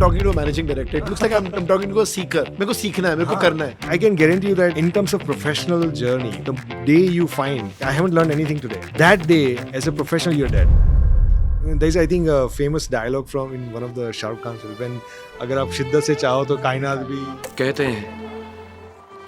talking to a managing director. It looks like I'm talking to a seeker. मेरे को सीखना है, मेरे को करना है. I can guarantee you that in terms of professional journey, the day you find I haven't learned anything today, that day as a professional you're dead. There's I think a famous dialogue from in one of the Shah Rukh Khan films when अगर आप शिद्दत से चाहो तो कायनात भी कहते हैं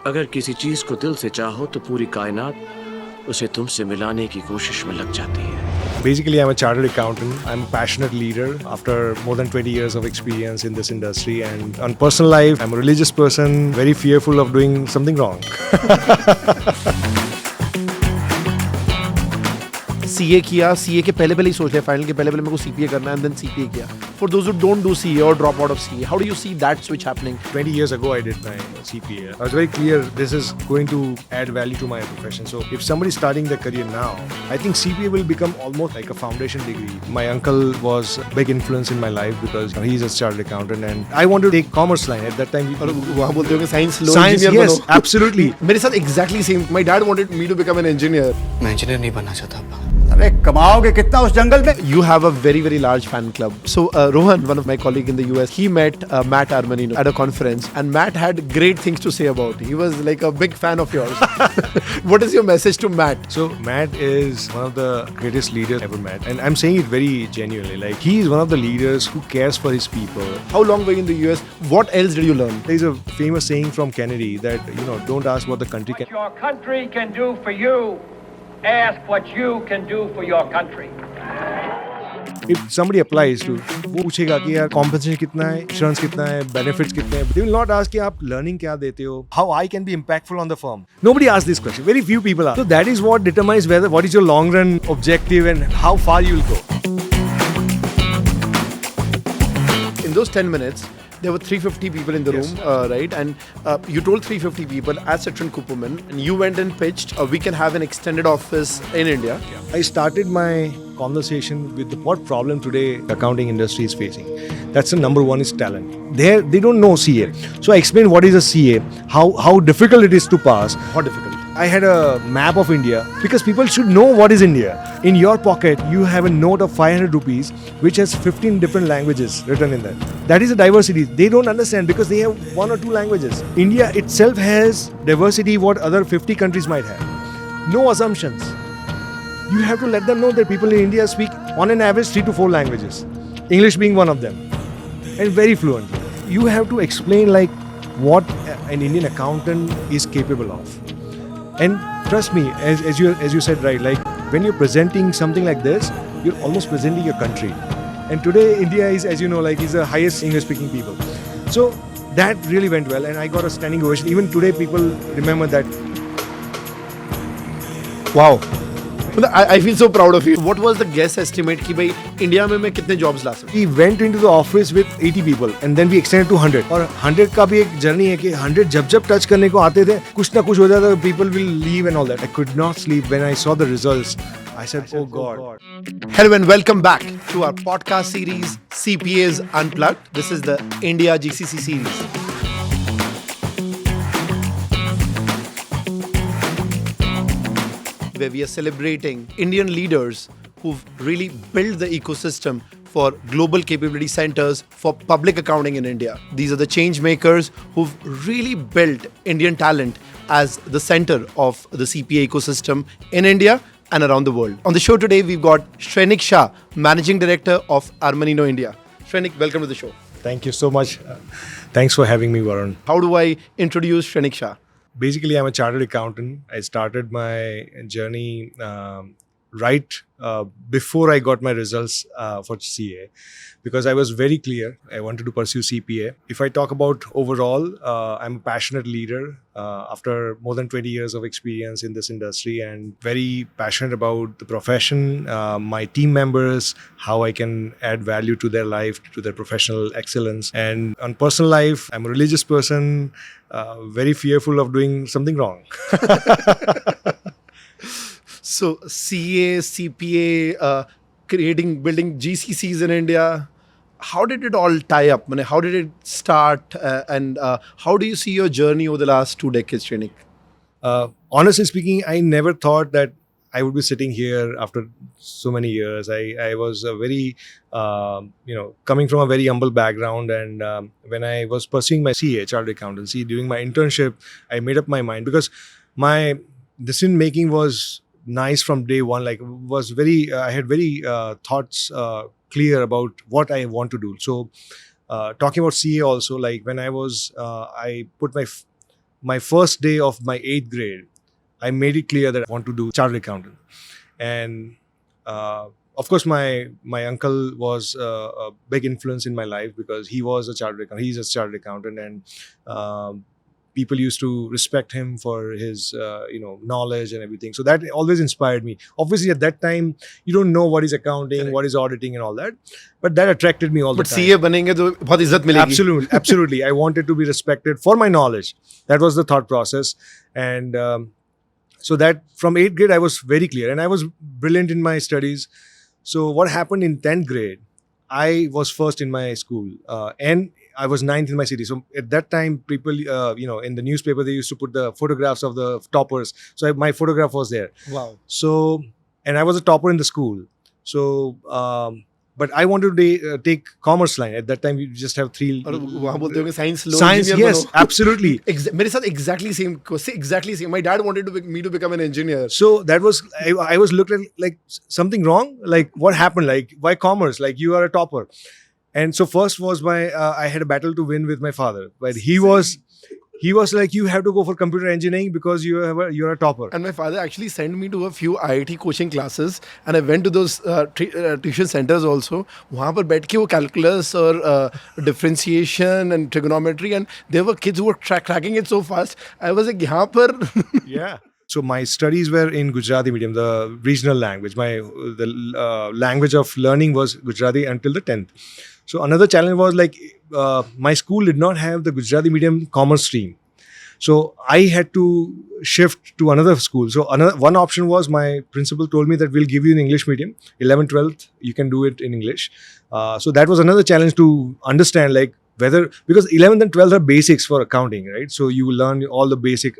अगर किसी चीज को दिल से चाहो तो पूरी कायनात उसे तुमसे मिलाने की कोशिश में लग जाती है. Basically, I'm a chartered accountant. I'm a passionate leader after more than 20 years of experience in this industry. And on personal life, I'm a religious person, very fearful of doing something wrong. CA किया, CA के पहले ही सोच लिया, final के पहले मेरे को CPA करना है, and then CPA किया. For those who don't do CA or drop out of CA, how do you see that switch happening? 20 years ago, I did my CPA. I was very clear this is going to add value to my profession. So if somebody's starting their career now, I think CPA will become almost like a foundation degree. My uncle was a big influence in my life because he's a chartered accountant and I wanted to take commerce line. At that time, वहाँ बोलते होंगे science लो, science, engineer yes, बनो. absolutely. मेरे साथ exactly same. My dad wanted me to become an engineer. मैं engineer नहीं बनना चाहता. अरे कमाओगे कितना उस जंगल में? You have a very, very large fan club. So Rohan, one of my colleagues in the US, he met Matt Armanino at a conference and Matt had great things to say about you. He was like a big fan of yours. What is your message to Matt? So Matt is one of the greatest leaders I've ever met. And I'm saying it very genuinely. Like he's one of the leaders who cares for his people. How long were you in the US? What else did you learn? There's a famous saying from Kennedy that, don't ask what the country can. What your country can do for you, ask what you can do for your country. If somebody applies to, वो पूछेगा कि यार compensation कितना है, insurance कितना है, benefits कितने हैं. They will not ask कि आप learning क्या देते हो, how I can be impactful on the firm. Nobody asks this question. Very few people ask. So that is what determines what is your long run objective and how far you will go. In those 10 minutes, there were 350 people in the room, right? And you told 350 people as Citron Cooperman, and you went and pitched, we can have an extended office in India. I started my conversation with what problem today accounting industry is facing. That's the number one is talent. They don't know CA. So I explained what is a CA, how difficult it is to pass. How difficult? I had a map of India because people should know what is India. In your pocket, you have a note of 500 rupees which has 15 different languages written in that. That is a diversity. They don't understand because they have one or two languages. India itself has diversity what other 50 countries might have. No assumptions. You have to let them know that people in India speak on an average 3 to 4 languages. English being one of them. And very fluently. You have to explain like what an Indian accountant is capable of. And trust me, as you said right, like when you're presenting something like this, you're almost presenting your country. And today India is, as you know, like is the highest English speaking people. So that really went well and I got a standing ovation. Even today people remember that. Wow. I feel so proud of you. What was the guess estimate कि भाई India में मैं कितने jobs ला सकता? We went into the office with 80 people and then we extended to 100. और 100 का भी एक जर्नी है कि 100 जब टच करने को आते थे कुछ ना कुछ हो जाता, people will leave and all that. I could not sleep when I saw the results. I said, oh God. Hello and welcome back to our podcast series CPAs Unplugged. This is the India GCC Series. Where we are celebrating Indian leaders who've really built the ecosystem for global capability centers for public accounting in India. These are the change makers who've really built Indian talent as the center of the CPA ecosystem in India and around the world. On the show today, we've got Shrenik Shah, Managing Director of Armanino India. Shrenik, welcome to the show. Thank you so much. Thanks for having me, Varun. How do I introduce Shrenik Shah? Basically, I'm a chartered accountant. I started my journey right before I got my results for CA because I was very clear I wanted to pursue CPA. If I talk about overall, I'm a passionate leader after more than 20 years of experience in this industry and very passionate about the profession, my team members, how I can add value to their life, to their professional excellence. And on personal life, I'm a religious person, very fearful of doing something wrong. So CA, CPA, building GCCs in India. How did it all tie up? How did it start? And how do you see your journey over the last 2 decades, Shrenik? Honestly speaking, I never thought that I would be sitting here after so many years. I was a very, coming from a very humble background. And when I was pursuing my CA, Chartered Accountancy, during my internship, I made up my mind because my decision making was nice from day one. Like, was very, I had very thoughts clear about what I want to do. So, talking about CA also, like when I was, I put my first day of my 8th grade, I made it clear that I want to do chartered accountant. And of course, my uncle was a big influence in my life because he was a chartered accountant. He's a chartered accountant, and people used to respect him for his knowledge and everything. So that always inspired me. Obviously, at that time, you don't know what is accounting, correct, what is auditing, and all that. But that attracted me all the time. But CA banenge to bahut izzat milegi. Absolutely, absolutely. I wanted to be respected for my knowledge. That was the thought process. And so that from 8th grade, I was very clear. And I was brilliant in my studies. So what happened in 10th grade, I was first in my school. And I was 9th in my city. So at that time, people, in the newspaper, they used to put the photographs of the toppers. So my photograph was there. Wow. So, and I was a topper in the school. So, but I wanted to take commerce line. At that time, we just have 3. और वहाँ बोलते होंगे science लो, Science, engineer yes, बनो. absolutely. मेरे साथ exactly same. My dad wanted me to become an engineer. So that was, I was looked at like something wrong. Like, what happened? Like, why commerce? Like, you are a topper. And so first was I had a battle to win with my father. But he was like, you have to go for computer engineering because you're a topper. And my father actually sent me to a few IIT coaching classes, and I went to those tuition centers also. वहाँ पर बैठ के वो calculus और differentiation and trigonometry, and there were kids who were cracking it so fast. I was like, यहाँ पर Yeah. So my studies were in Gujarati medium, the regional language. The language of learning was Gujarati until the 10th. So another challenge was like my school did not have the Gujarati medium commerce stream. So I had to shift to another school. So one option was my principal told me that we'll give you an English medium, 11th, 12th, you can do it in English. So that was another challenge to understand, like, whether, because 11th and 12th are basics for accounting, right? So you learn all the basic.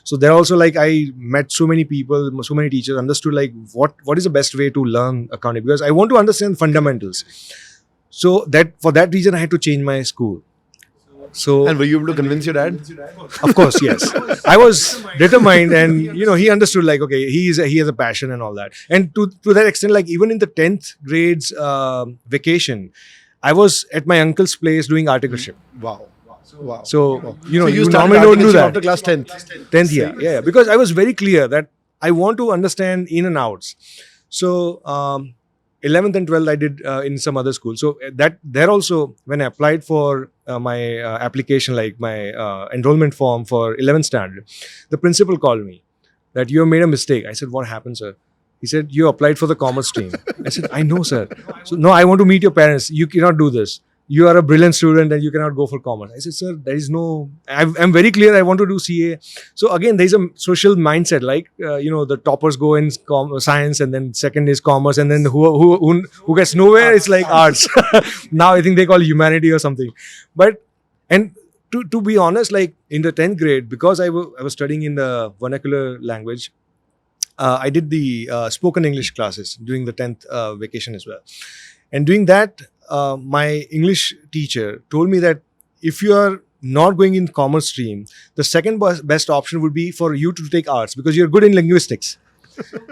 So there also, like, I met so many people, so many teachers, understood like what is the best way to learn accounting, because I want to understand fundamentals. So that for that reason I had to change my school. So, and were you able to convince your dad? Of course, yes. I was determined, and he understood, like, okay, he has a passion and all that. And to that extent, like, even in the 10th grades vacation, I was at my uncle's place doing articleship. Wow. Wow. So, you you started normally don't do articleship that. after class 10th. 10th, yeah. Because I was very clear that I want to understand in and outs. So, 11th and 12th I did in some other school. So that there also, when I applied for my application, like my enrollment form for 11th standard, the principal called me that you have made a mistake. I said, what happened, sir? He said, you applied for the commerce stream. I said, I know, sir. So, no, I want to meet your parents. You cannot do this. You are a brilliant student and you cannot go for commerce. I said, sir, there is no, I'm very clear I want to do CA. So again, there's a social mindset, like, the toppers go in science, and then second is commerce, and then who gets nowhere, it's like arts. Now I think they call humanity or something. But, and to be honest, like in the 10th grade, because I was studying in the vernacular language, I did the spoken English classes during the 10th vacation as well. And doing that, my English teacher told me that if you are not going in commerce stream, the second best option would be for you to take arts, because you're good in linguistics.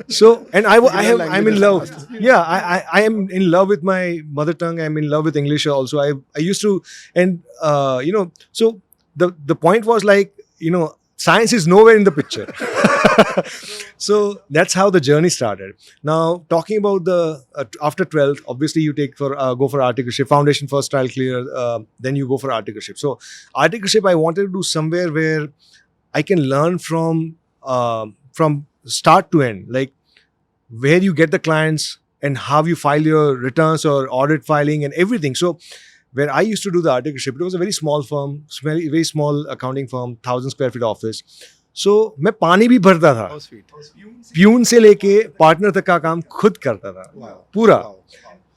So, and I'm in love. Yeah, I am in love with my mother tongue. I'm in love with English also. I used to, and so the point was like, science is nowhere in the picture. So that's how the journey started. Now, talking about the after 12th, obviously you take go for articleship, foundation first, trial clear, then you go for articleship. So articleship, I wanted to do somewhere where I can learn from start to end, like where you get the clients and how you file your returns or audit filing and everything. So where I used to do the articleship, it was a very small firm, very small accounting firm, 1,000 square feet office. So मैं पानी भी भरता था, peon से लेके partner तक का काम खुद करता था पूरा.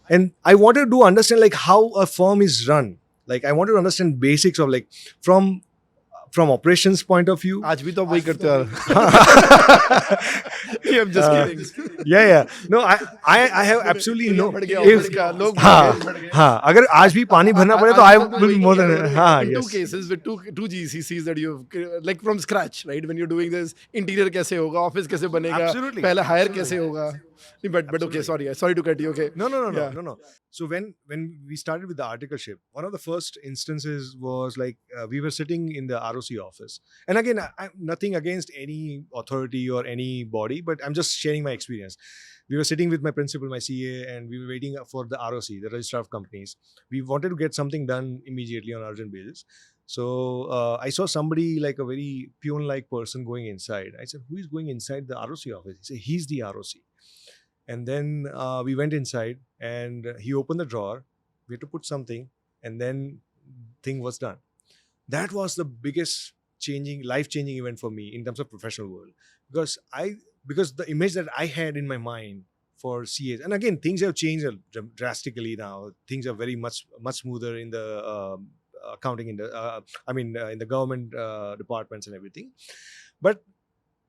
And I wanted to understand like how a firm is run. Like I wanted to understand basics of like from from operations point of view, आज भी तो वही करते हो. I'm just kidding. yeah. No, I have absolutely no. बढ़ गया If office का, लोग हाँ, अगर आज भी पानी भरना पड़े तो I will be more than in two yes. cases with two GCCs that you've like from scratch, right? When you're doing this, interior कैसे होगा, office कैसे बनेगा, Absolutely. पहले hire कैसे होगा. But okay, sorry to cut you. Okay. No. So when we started with the articleship, one of the first instances was like we were sitting in the ROC office, and again, I'm nothing against any authority or any body, but I'm just sharing my experience. We were sitting with my principal, my CA, and we were waiting for the ROC, the Registrar of Companies. We wanted to get something done immediately on urgent basis. So I saw somebody like a very peon-like person going inside. I said, "Who is going inside the ROC office?" He said, "He's the ROC." And then we went inside and he opened the drawer. We had to put something and then thing was done. That was the biggest life-changing event for me in terms of professional world. Because the image that I had in my mind for CAs, and again, things have changed drastically now. Things are very much smoother in the accounting, in the government departments and everything. But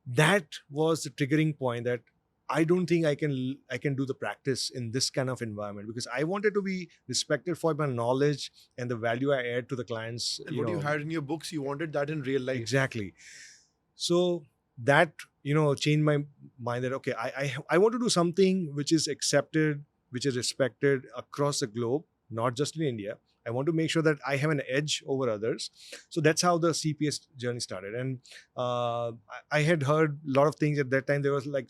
that was the triggering point that I don't think I can do the practice in this kind of environment, because I wanted to be respected for my knowledge and the value I add to the clients. And what you had in your books, you wanted that in real life. Exactly. So that changed my mind that okay, I want to do something which is accepted, which is respected across the globe, not just in India. I want to make sure that I have an edge over others. So that's how the CPS journey started. And I had heard a lot of things at that time. There was like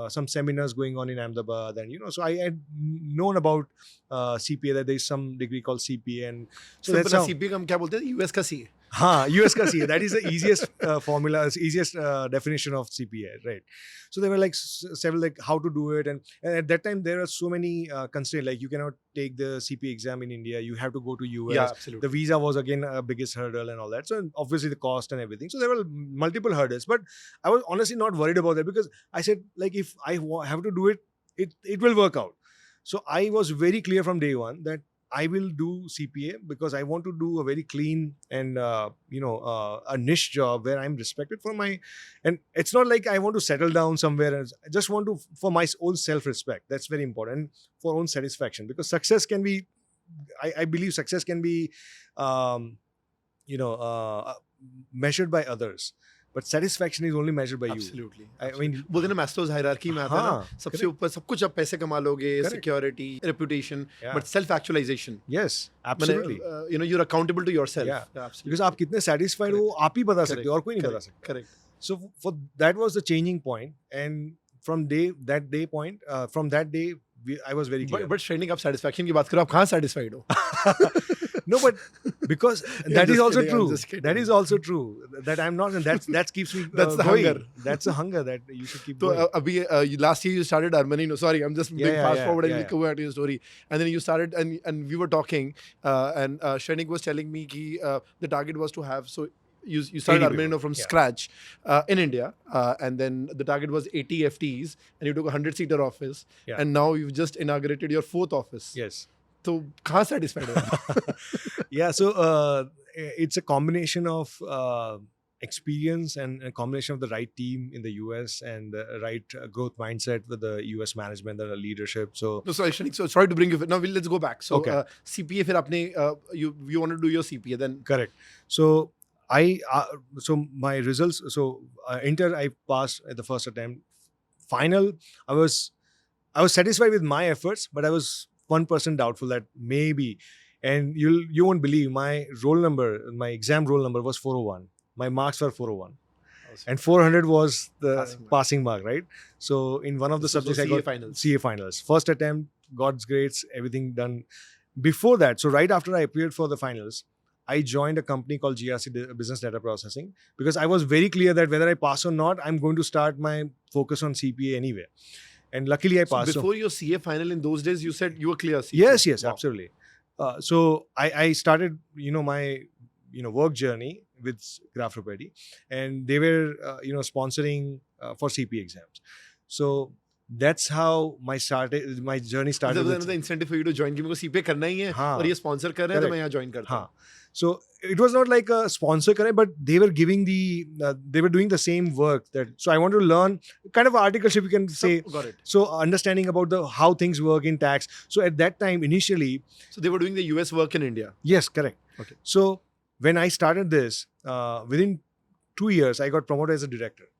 some seminars going on in Ahmedabad, and so I had known about CPA, that there is some degree called CPA, and so that's how CPA का हम क्या बोलते हैं? US का CA. US का CA. That is the easiest formula, easiest definition of CPA, right? So there were like several like how to do it, and at that time there are so many constraints. Like you cannot take the CPA exam in India. You have to go to US. Yeah, absolutely. The visa was again a biggest hurdle and all that. So obviously the cost and everything. So there were multiple hurdles, but I was honestly not worried about that, because I said like if I have to do it, it will work out. So I was very clear from day one that I will do CPA because I want to do a very clean and a niche job where I'm respected for my, and it's not like I want to settle down somewhere else. I just want to, for my own self-respect. That's very important, for own satisfaction, because success can be, I believe success can be, measured by others. But satisfaction is only measured by you. Absolutely. I mean, बोलते हैं ना Maslow's hierarchy में आता है ना, सबसे ऊपर सब कुछ आप पैसे कमा लोगे, security, reputation, but self-actualization. Yes, absolutely. You're accountable to yourself. Yeah, absolutely. because आप कितने satisfied हो आप ही बता सकते हो और कोई नहीं बता सकता. Correct. So that was the changing point, and from that day I was very clear. But Shrenik, आप satisfaction की बात करो, आप कहाँ satisfied हो? No, but because that is also kidding, true. I'm just kidding. That is also true that I'm not, and that keeps me. That's the going. hunger. That's the hunger that you should keep So going. अभी last year you started Armanino. Sorry, I'm just doing fast forward and go back to your story. And then you started, and we were talking, and Shrenik was telling me that the target was to have You started Armanino from scratch in India, and then the target was 80 FTEs, and you took a 100-seater office, and now you've just inaugurated your 4th office. Yes. So, कहाँ satisfied हो? Yeah, so it's a combination of experience and a combination of the right team in the US and the right growth mindset with the US management and the leadership. So no, sorry, Shrenik, so sorry to bring you. Now let's go back. So Okay. CPA, फिर आपने you wanted to do your CPA then. correct. So so my results. So inter I passed at the first attempt. Final, I was satisfied with my efforts, but I was 1% doubtful that maybe, and you won't believe, my exam roll number was 401. My marks were 401. Awesome. And 400 was the passing mark, right? So in one of the subjects I got CA finals. First attempt, God's grades, everything done. Before that, so right after I appeared for the finals, I joined a company called GRC Business Data Processing, because I was very clear that whether I pass or not, I'm going to start my focus on CPA anyway. And luckily I passed. So before your CA final in those days, you said you were clear CPA. Yes, wow. Absolutely. So I started, my, work journey with Graph Rapidity, and they were, sponsoring for CPA exams. So that's how my journey started. There was with- another incentive for you to join कि मेरे को CPA करना ही है हाँ. और ये sponsor कर रहे हैं तो Correct. मैं यहाँ join करता हूँ. हाँ. So it was not like a sponsor, but they were giving they were doing the same work. So I wanted to learn kind of articleship, you can say. Got it. So understanding about how things work in tax. So at that time, initially, So they were doing the US work in India. yes, correct. Okay. So when I started this, within 2 years, I got promoted as a director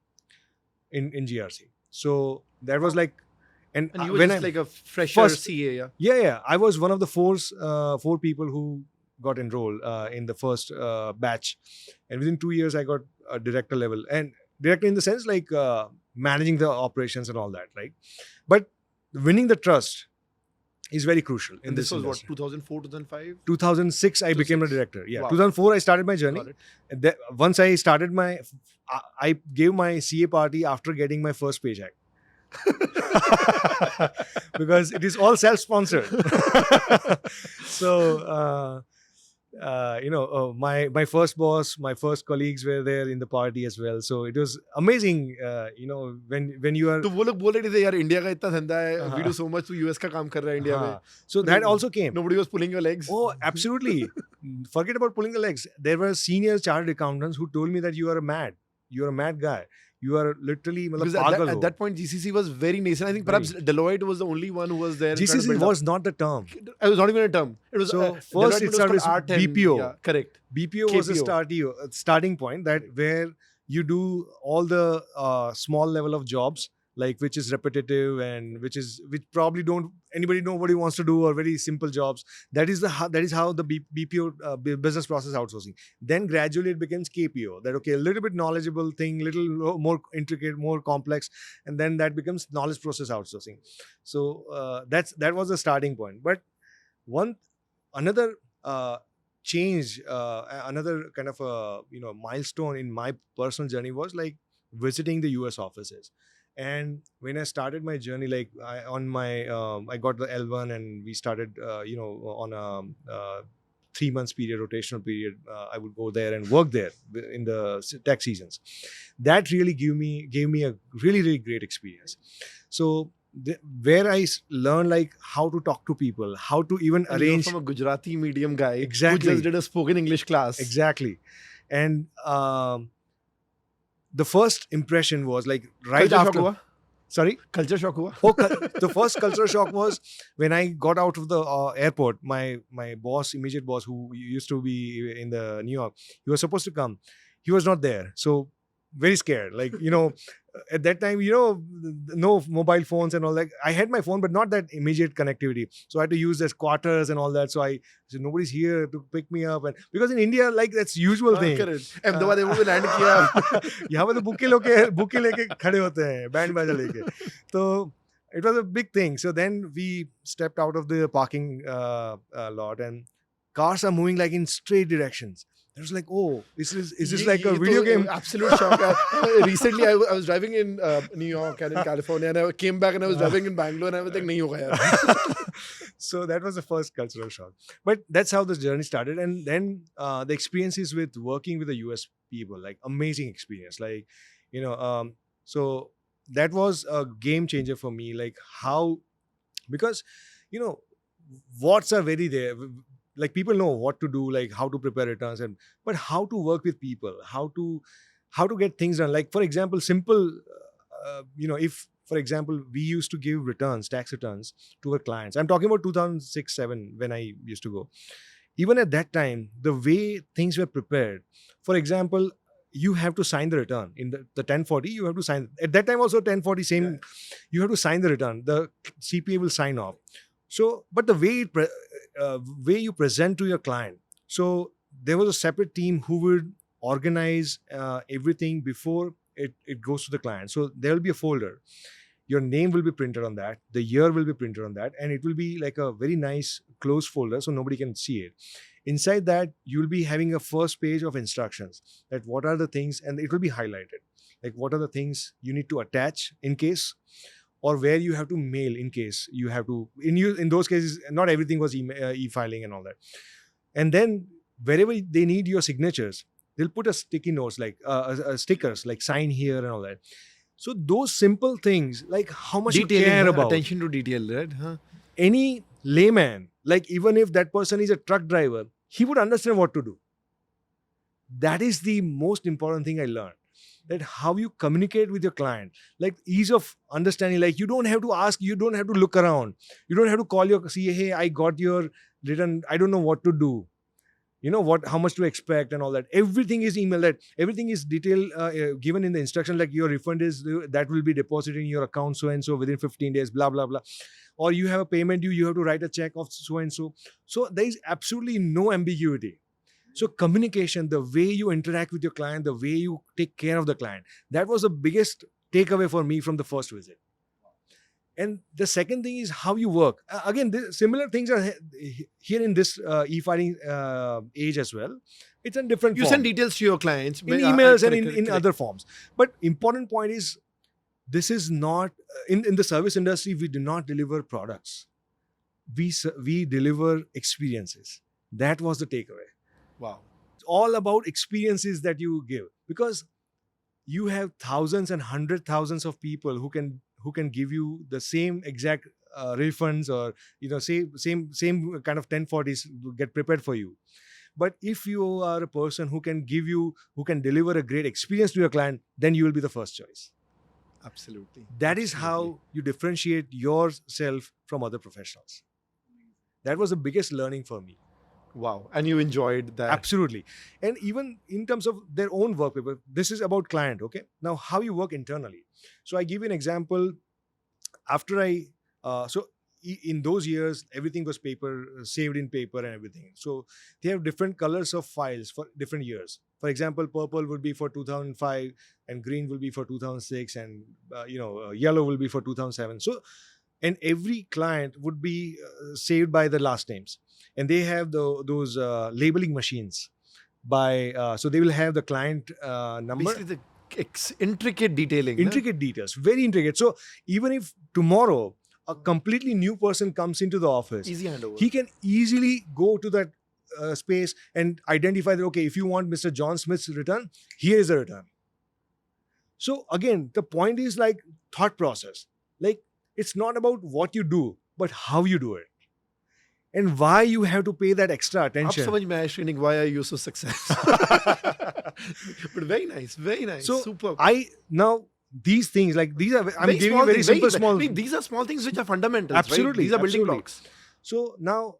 in GRC. So that was like, And you were when just I, like a fresher first- CA, yeah? yeah, I was one of the four people who got enrolled in the first batch, and within 2 years, I got a director level, and director in the sense like managing the operations and all that, right? But winning the trust is very crucial in And this was industry. what, 2004, 2005? 2006 I became a director. Yeah, Wow. 2004 I started my journey. Got it. And once I started I gave my CA party after getting my first paycheck. Because it is all self-sponsored. So my first boss, my first colleagues were there in the party as well. So it was amazing. When you are तो वो लोग बोल रहे थे यार India का इतना धंधा है, we हाँ. do so much, तू US का काम कर रहा है इंडिया में. so that also came. Nobody was pulling your legs. Oh, absolutely. Forget about pulling the legs. There were senior chartered accountants who told me that you are a mad guy. You are literally Because pagal at ho. that point GCC was very nascent. I think perhaps Deloitte was the only one who was there. trying to GCC build up. was not the term. It was not even a term. It was So, Deloitte first it was started called with R10. BPO. Yeah, correct. BPO was a KPO. starting point where you do all the small level of jobs, like which is repetitive and which probably nobody wants to do, or very simple jobs. That is how the BPO business process outsourcing. Then gradually it becomes KPO. That a little bit knowledgeable thing, little more intricate, more complex, and then that becomes knowledge process outsourcing. So that was the starting point. But another change, another kind of milestone in my personal journey was like visiting the US offices. And when I started my journey, like I got the L1 and we started, on a 3 months period, rotational period. I would go there and work there in the tax seasons. That really gave me a really, really great experience. So where I learned like how to talk to people, how to even And you're arrange. from a Gujarati medium guy Exactly. who just did a spoken English class. Exactly. And the first impression was like right Culture after. shock hua? Sorry? Culture shock hua? The first cultural shock was when I got out of the airport. My immediate boss, who used to be in the New York, he was supposed to come. He was not there. So very scared. Like, at that time, no mobile phones and all that. I had my phone, but not that immediate connectivity. So I had to use the quarters and all that. So I said, nobody's here to pick me up. And because in India, like that's usual thing. Correct. Ahmedabad में land किया. यहाँ पे तो bouquet लेके खड़े होते हैं band बाजा लेके. So it was a big thing. So then we stepped out of the parking lot and cars are moving like in straight directions. It was like, oh, is this like a video game? Absolute shock. Recently, I was driving in New York and in California, and I came back and I was driving in Bangalore, and I was like, "Nahi hoga yaar." So that was the first cultural shock. But that's how the journey started. And then the experiences with working with the US people, like amazing experience. Like, so that was a game changer for me. Like how, because, what's are very there. Like people know what to do, like how to prepare returns, but how to work with people, how to get things done. Like for example, simple, if for example we used to give tax returns to our clients. I'm talking about 2006-07 when I used to go. Even at that time, the way things were prepared. For example, you have to sign the return in the 1040. You have to sign at that time also 1040 same. Yeah. You have to sign the return. The CPA will sign off. So, but the way you present to your client. So there was a separate team who would organize everything before it goes to the client. So there will be a folder. Your name will be printed on that. The year will be printed on that. And it will be like a very nice closed folder so nobody can see it. Inside that, you'll be having a first page of instructions that what are the things, and it will be highlighted. Like what are the things you need to attach in case, or where you have to mail in case you have to. In those cases, not everything was e-filing and all that. And then wherever they need your signatures, they'll put a sticky notes like stickers like sign here and all that. So those simple things, like how much you Detailing, care huh? about Attention to detail, right? Huh? any layman, like even if that person is a truck driver, he would understand what to do. That is the most important thing I learned. That how you communicate with your client, like ease of understanding, like you don't have to ask, you don't have to look around, you don't have to call your CA, hey, I got your return, I don't know what to do, what, how much to expect and all that. Everything is email, that everything is detail given in the instruction, like your refund is that will be deposited in your account so and so within 15 days, blah blah blah. Or you have a payment due, you have to write a check of so and so. So there is absolutely no ambiguity. So communication, the way you interact with your client, the way you take care of the client, that was the biggest takeaway for me from the first visit. And the second thing is how you work. Again, similar things are here in this e-filing age as well. It's in different You form. send details to your clients In emails and correct, in correct. other forms. But important point is, this is not, in the service industry, we do not deliver products. We deliver experiences. That was the takeaway. Wow. It's all about experiences that you give, because you have thousands and hundred thousands of people who can give you the same exact refunds, or same kind of 1040s get prepared for you. But if you are a person who can deliver a great experience to your client, then you will be the first choice. Absolutely. That is how you differentiate yourself from other professionals. That was the biggest learning for me. Wow. And you enjoyed that. Absolutely. And even in terms of their own work paper, this is about client, okay? Now, how you work internally. So I give you an example. After in those years, everything was paper, saved in paper and everything. So they have different colors of files for different years. For example, purple would be for 2005, and green will be for 2006, and yellow will be for 2007. So, and every client would be saved by the last names, and they have those labeling machines so they will have the client number. Basically, the intricate detailing. Intricate details, very intricate. So even if tomorrow a completely new person comes into the office, Easy handover. he can easily go to that space and identify that, okay, if you want Mr. John Smith's return, here is the return. So again, the point is like thought process. Like, it's not about what you do, but how you do it. And why you have to pay that extra Ab attention. samajh mein aaya, Shrenik, why are you so successful? But very nice, very nice. So super. now these things, like these are, I'm Very giving small you very things, simple, very- small. These are small things which are fundamentals. Absolutely, Right? These are building absolutely. blocks. So now,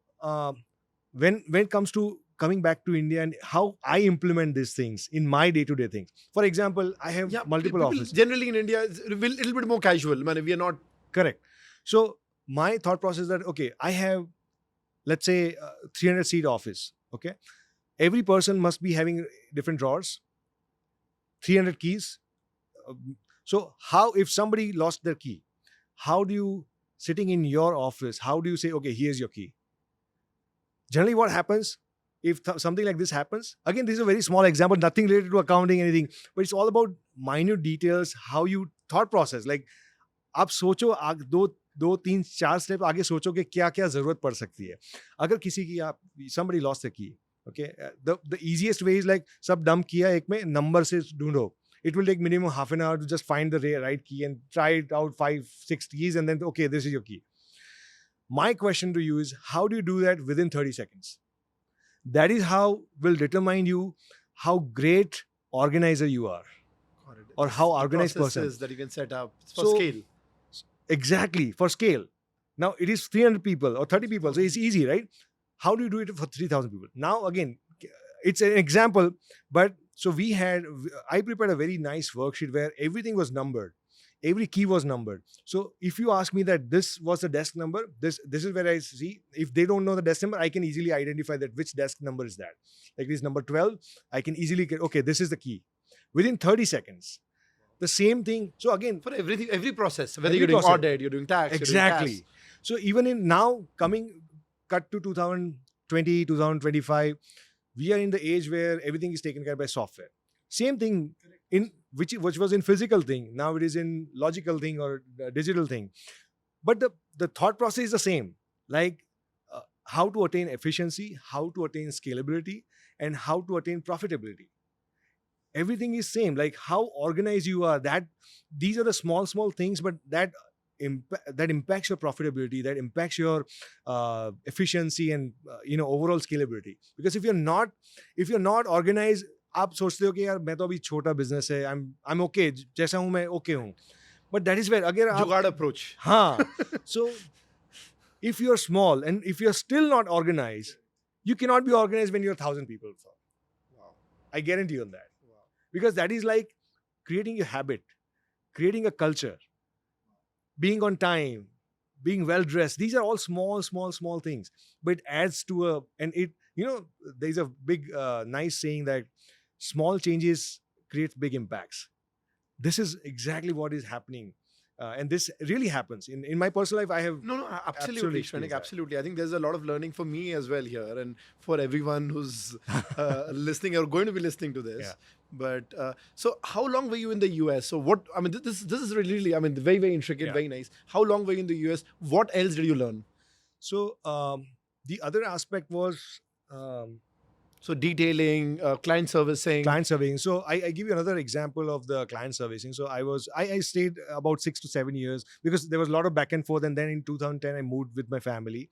when it comes to coming back to India and how I implement these things in my day-to-day things. For example, I have multiple people offices. Generally in India, it's a little bit more casual. Man, we are not. Correct. So my thought process is that, okay, I have, let's say, 300 seat office. Okay, every person must be having different drawers, 300 keys. So how, if somebody lost their key, how do you, sitting in your office, how do you say, okay, here's your key? Generally, what happens if something like this happens? Again, this is a very small example, nothing related to accounting, anything, but it's all about minute details, how you thought process. Like, आप सोचो दो तीन चार step आगे सोचो कि क्या क्या जरूरत पड़ सकती है अगर किसी की आप somebody lost the key. Okay, the easiest way is like सब dump किया एक में नंबर से ढूंढो. It will take minimum half an hour to just find the right key and try it out 5-6 keys and then, okay, this is your key. My question to you is, how do you do that within 30 seconds? That is how will determine you how great organizer you are, or how organized person. Processes that you can set up for So, scale. Exactly, for scale. Now it is 300 people or 30 people, so it's easy, right? How do you do it for 3,000 people? Now again, it's an example, but so I prepared a very nice worksheet where everything was numbered. Every key was numbered. So if you ask me that this was the desk number, this is where I see. If they don't know the desk number, I can easily identify that which desk number is that. Like this number 12, I can easily get, okay, this is the key. Within 30 seconds. The same thing. So again, For everything, every process, whether Every you're doing process. audit, you're doing tax, exactly. You're doing So even in now cut to 2020, 2025, we are in the age where everything is taken care of by software. Same thing in which was in physical thing. Now it is in logical thing or digital thing. But the thought process is the same. Like how to attain efficiency, how to attain scalability, and how to attain profitability. everything is same. Like how organized you are. That these are the small things, but that impacts your profitability, that impacts your efficiency and overall scalability. Because if you're not organized, आप सोचते हो कि यार मैं तो अभी छोटा business है, I'm okay, जैसा हूँ मैं okay हूँ. But that is where अगर आप जुगाड़ approach. हाँ. So if you're small and if you're still not organized, you cannot be organized when you're 1,000 people. Wow. I guarantee you on that. Wow. Because that is like creating a habit, creating a culture, being on time, being well dressed. These are all small things, but it adds to there's a big nice saying that small changes create big impacts. This is exactly what is happening. And this really happens in my personal life. I have No, absolutely absolutely, Shrenik, that. absolutely. I think there's a lot of learning for me as well here, and for everyone who's listening or going to be listening to this. Yeah. But so, how long were you in the US? So, what? I mean, this is really, I mean, very intricate, Yeah. very nice. How long were you in the US? What else did you learn? So the other aspect was So, detailing, client servicing. client servicing. So I give you another example of the client servicing. So I stayed about 6 to 7 years because there was a lot of back and forth, and then in 2010 I moved with my family.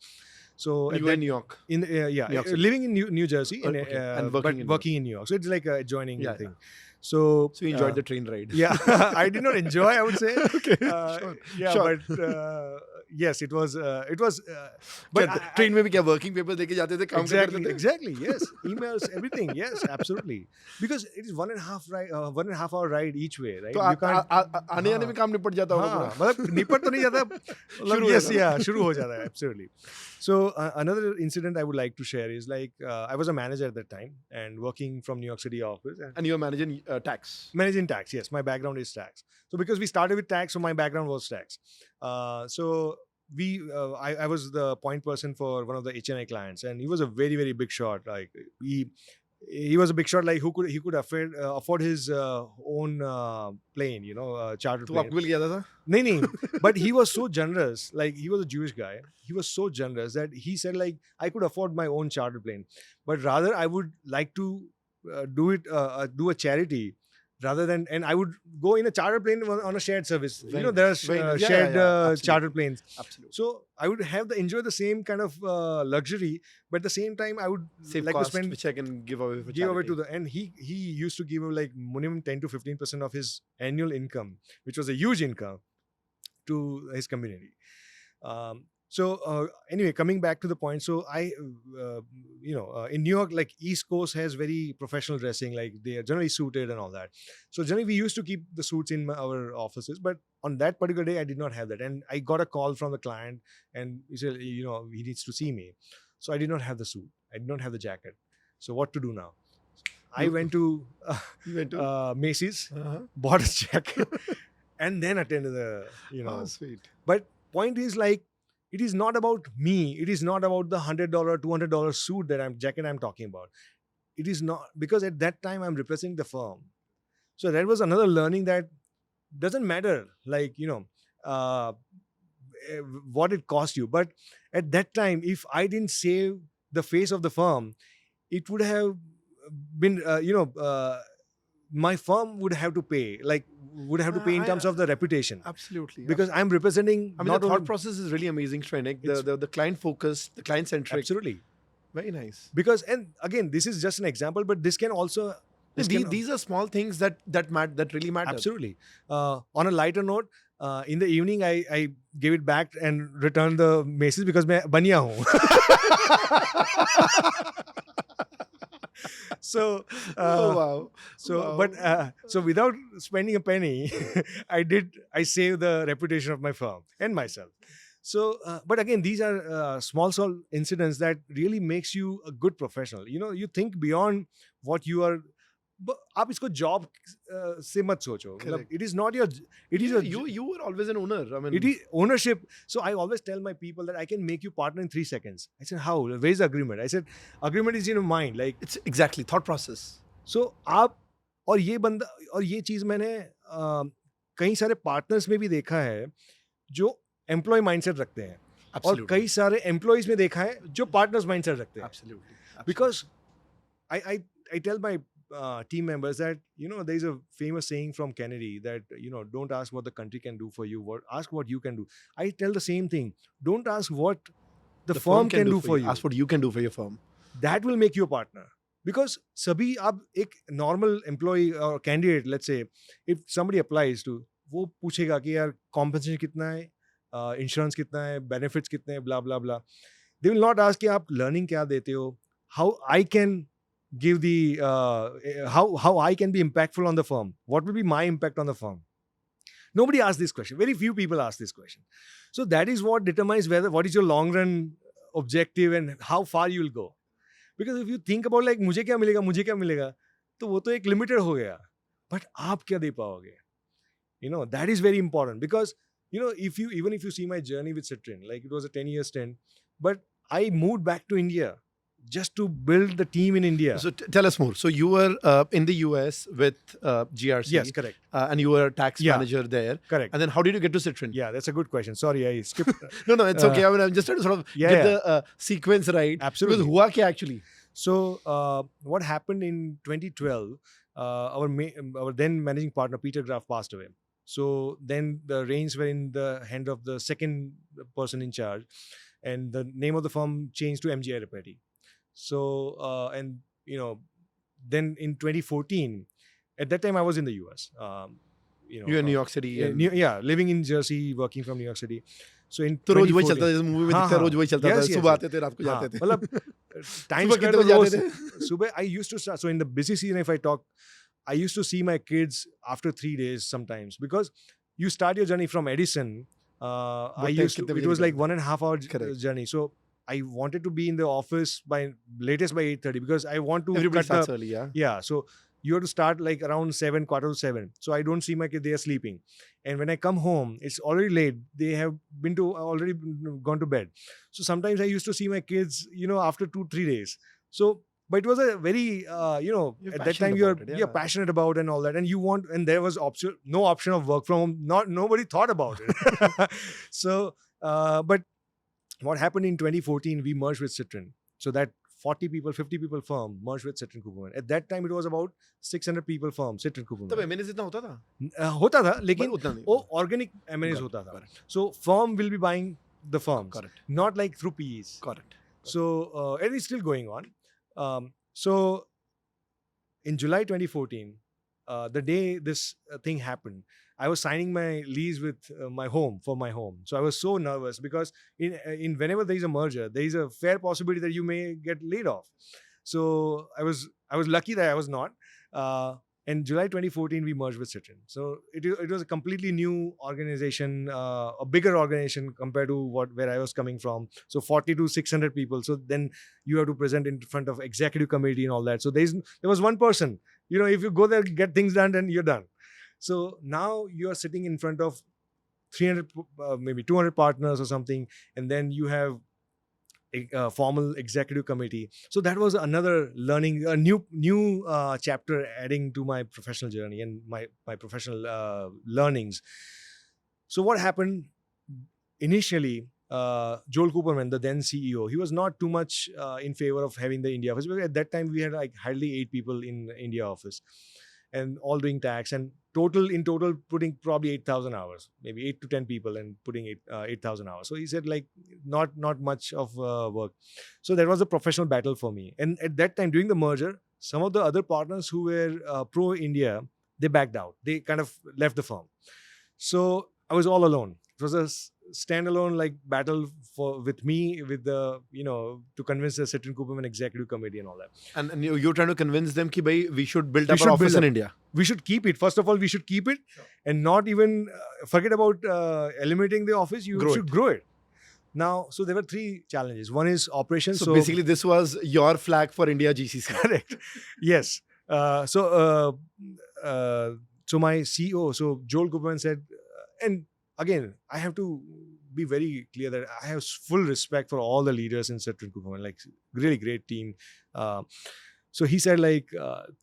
So You at were that- in New York. in New York City. living in New Jersey and, Okay. And but working in New working in New York. So it's like a adjoining Yeah, thing. So So, you enjoyed the train ride. yeah, I did not enjoy, I would say. Okay, Uh, sure, Yeah, sure. but yes, it was. But I- train में भी क्या working papers लेके जाते थे, काम करते थे? Exactly. Yes, emails, everything. Yes, absolutely. Because it is 1.5 hour ride each way, right? तो You can't. आने में काम निपट जाता होगा हाँ, पूरा. मतलब निपट तो नहीं जाता, मतलब शुरू हो yes, जाता है. yeah, शुरू हो जाता है, absolutely. So another incident I would like to share is like I was a manager at that time and working from New York City office and And you were managing tax. managing tax. Yes, my background is tax. So because we started with tax, so my background was tax. So I was the point person for one of the HNI clients, and he was a very big shot. Like he was a big shot. Like he could afford his own plane, chartered तो plane. आपको मिल गया था? No. But he was so generous. Like he was a Jewish guy. He was so generous that he said like I could afford my own chartered plane, but rather I would like to do a charity rather than, and I would go in a chartered plane on a shared service. Very There nice, very are nice. Yeah, shared absolutely. chartered planes. Absolutely. So I would enjoy the same kind of luxury, but at the same time I would Save like cost, to spend which I can give away for give away charity. to and he used to give like minimum 10 to 15% of his annual income, which was a huge income to his community. So anyway, coming back to the point, so I in New York, like East Coast has very professional dressing, like they are generally suited and all that. So generally we used to keep the suits in our offices, but on that particular day I did not have that, and I got a call from the client and he said he needs to see me. So I did not have the suit, I did not have the jacket. So what to do now? I went to You went to? Macy's, Uh-huh. bought a jacket and then attended the Oh, sweet. but point is like it is not about me, it is not about the $100 $200 suit jacket I'm talking about. It is not, because at that time I'm representing the firm. So that was another learning, that doesn't matter like what it cost you, but at that time if I didn't save the face of the firm, it would have been my firm would have to pay in terms of the reputation, Absolutely. because I'm representing. I mean, not the thought only- process is really amazing, Shrenik. It's- The client focused, the client centric. Absolutely, Very nice. because, and again, this is just an example, but this can also. These are small things that really matter. Absolutely. On a lighter note, in the evening, I gave it back and returned the Macy's because मैं बनिया हूँ. So, Oh wow. so, Wow. but so without spending a penny, I saved the reputation of my firm and myself. So, but again, these are small incidents that really makes you a good professional. You think beyond what you are. But आप इसको job से मत सोचो. मतलब, it is not your. It is you were always an owner. I mean, it is ownership. So I always tell my people that I can make you partner in 3 seconds. I said, how? Where's the agreement? I said, agreement is in your mind. Like, it's exactly thought process. so आप और ये चीज़ मैंने कई सारे partners में भी देखा है जो एम्प्लॉय माइंडसेट रखते हैं, और Absolutely. कई सारे एम्प्लॉयज में देखा है जो पार्टनर्स माइंडसेट रखते हैं. Absolutely. Because I tell my team members that, there's a famous saying from Kennedy that, don't ask what the country can do for you, ask what you can do. I tell the same thing. Don't ask what the firm can do for you. Ask what you can do for your firm. That will make you a partner. Because sabhi ab ek normal employee or candidate, let's say, if somebody applies to, वो पूछेगा कि यार compensation कितना है, insurance कितना है, benefits कितने हैं, blah blah blah. They will not ask कि आप learning क्या देते हो, how I can give the how I can be impactful on the firm. What will be my impact on the firm? Nobody asks this question. Very few people ask this question. So that is what determines what is your long run objective and how far you will go. Because if you think about like मुझे क्या मिलेगा, तो वो तो एक limited हो गया. But आप क्या दे पाओगे? That is very important. Because even if you see my journey with Citrin, like it was a 10-year stint, but I moved back to India just to build the team in India. So tell us more. So you were in the US with GRC. Yes, correct. And you were a tax manager there. Correct. And then how did you get to Citrin? Yeah, that's a good question. Sorry, I skipped. No, it's okay. I mean, I'm just trying to sort of get the sequence right. Absolutely. Because hua kya actually? So what happened in 2012, our then managing partner, Peter Graf, passed away. So then the reins were in the hand of the second person in charge. And the name of the firm changed to MGI Repetti. So, then in 2014, at that time I was in the US. You're in New York City. Living in Jersey, working from New York City. So in तो रोज वही चलता था, जैसे movie में दिखता है रोज वही चलता था, सुबह आते थे रात को जाते थे. मतलब टाइम सुबह कितने बजे जाते थे? सुबह I used to start, so in the busy season if I talk, I used to see my kids after 3 days sometimes, because you start your journey from Edison. It was like 1.5 hour journey. So I wanted to be in the office latest by 8:30 because I want to. Everybody starts early, Yeah. So you have to start like around 7, quarter to 7. So I don't see my kids; they are sleeping. And when I come home, it's already late. They have already gone to bed. So sometimes I used to see my kids, after 2-3 days. So, but it was a very, at that time you're passionate about and all that, and there was no option of work from home. Nobody thought about it. So, but what happened in 2014, we merged with Citrin. So that 40 people, 50 people firm merged with Citrin Cooperman. At that time, it was about 600 people firm, Citrin Cooperman. तब M&As इतना होता था? होता था, लेकिन उतना नहीं. वो organic M&As होता था. So firm will be buying the firms. Correct. Not like through PEs. Correct. So, and it's still going on. So in July 2014, the day this thing happened, I was signing my lease with my home. So I was so nervous because in whenever there is a merger, there is a fair possibility that you may get laid off. So I was lucky that I was not. In July 2014, we merged with Citrin. So it was a completely new organization, a bigger organization compared to where I was coming from. So 40 to 600 people. So then you have to present in front of executive committee and all that. So there was one person. If you go there, get things done, then you're done. So now you are sitting in front of 300, maybe 200 partners or something, and then you have a formal executive committee. So that was another learning, a new chapter adding to my professional journey and my professional learnings. So what happened initially? Joel Cooperman, the then CEO, he was not too much in favor of having the India office, because at that time we had like hardly 8 people in India office, and all doing tax, and in total putting probably 8,000 hours, maybe 8 to 10 people and putting 8,000 hours. So he said like not much of work. So that was a professional battle for me. And at that time during the merger, some of the other partners who were pro India, they backed out. They kind of left the firm. So I was all alone. It was a standalone like battle with me, with the to convince the Citrin Cooperman executive committee and all that. And you're trying to convince them that we should build up our office in India. We should keep it. First of all, we should keep it, and not even forget about eliminating the office. You should grow it. Now, so there were 3 challenges. One is operations. So basically, this was your flag for India GCC. Correct. Yes. So my CEO, so Joel Cooperman said, and again, I have to be very clear that I have full respect for all the leaders in Citrin Cooperman, like really great team. So he said like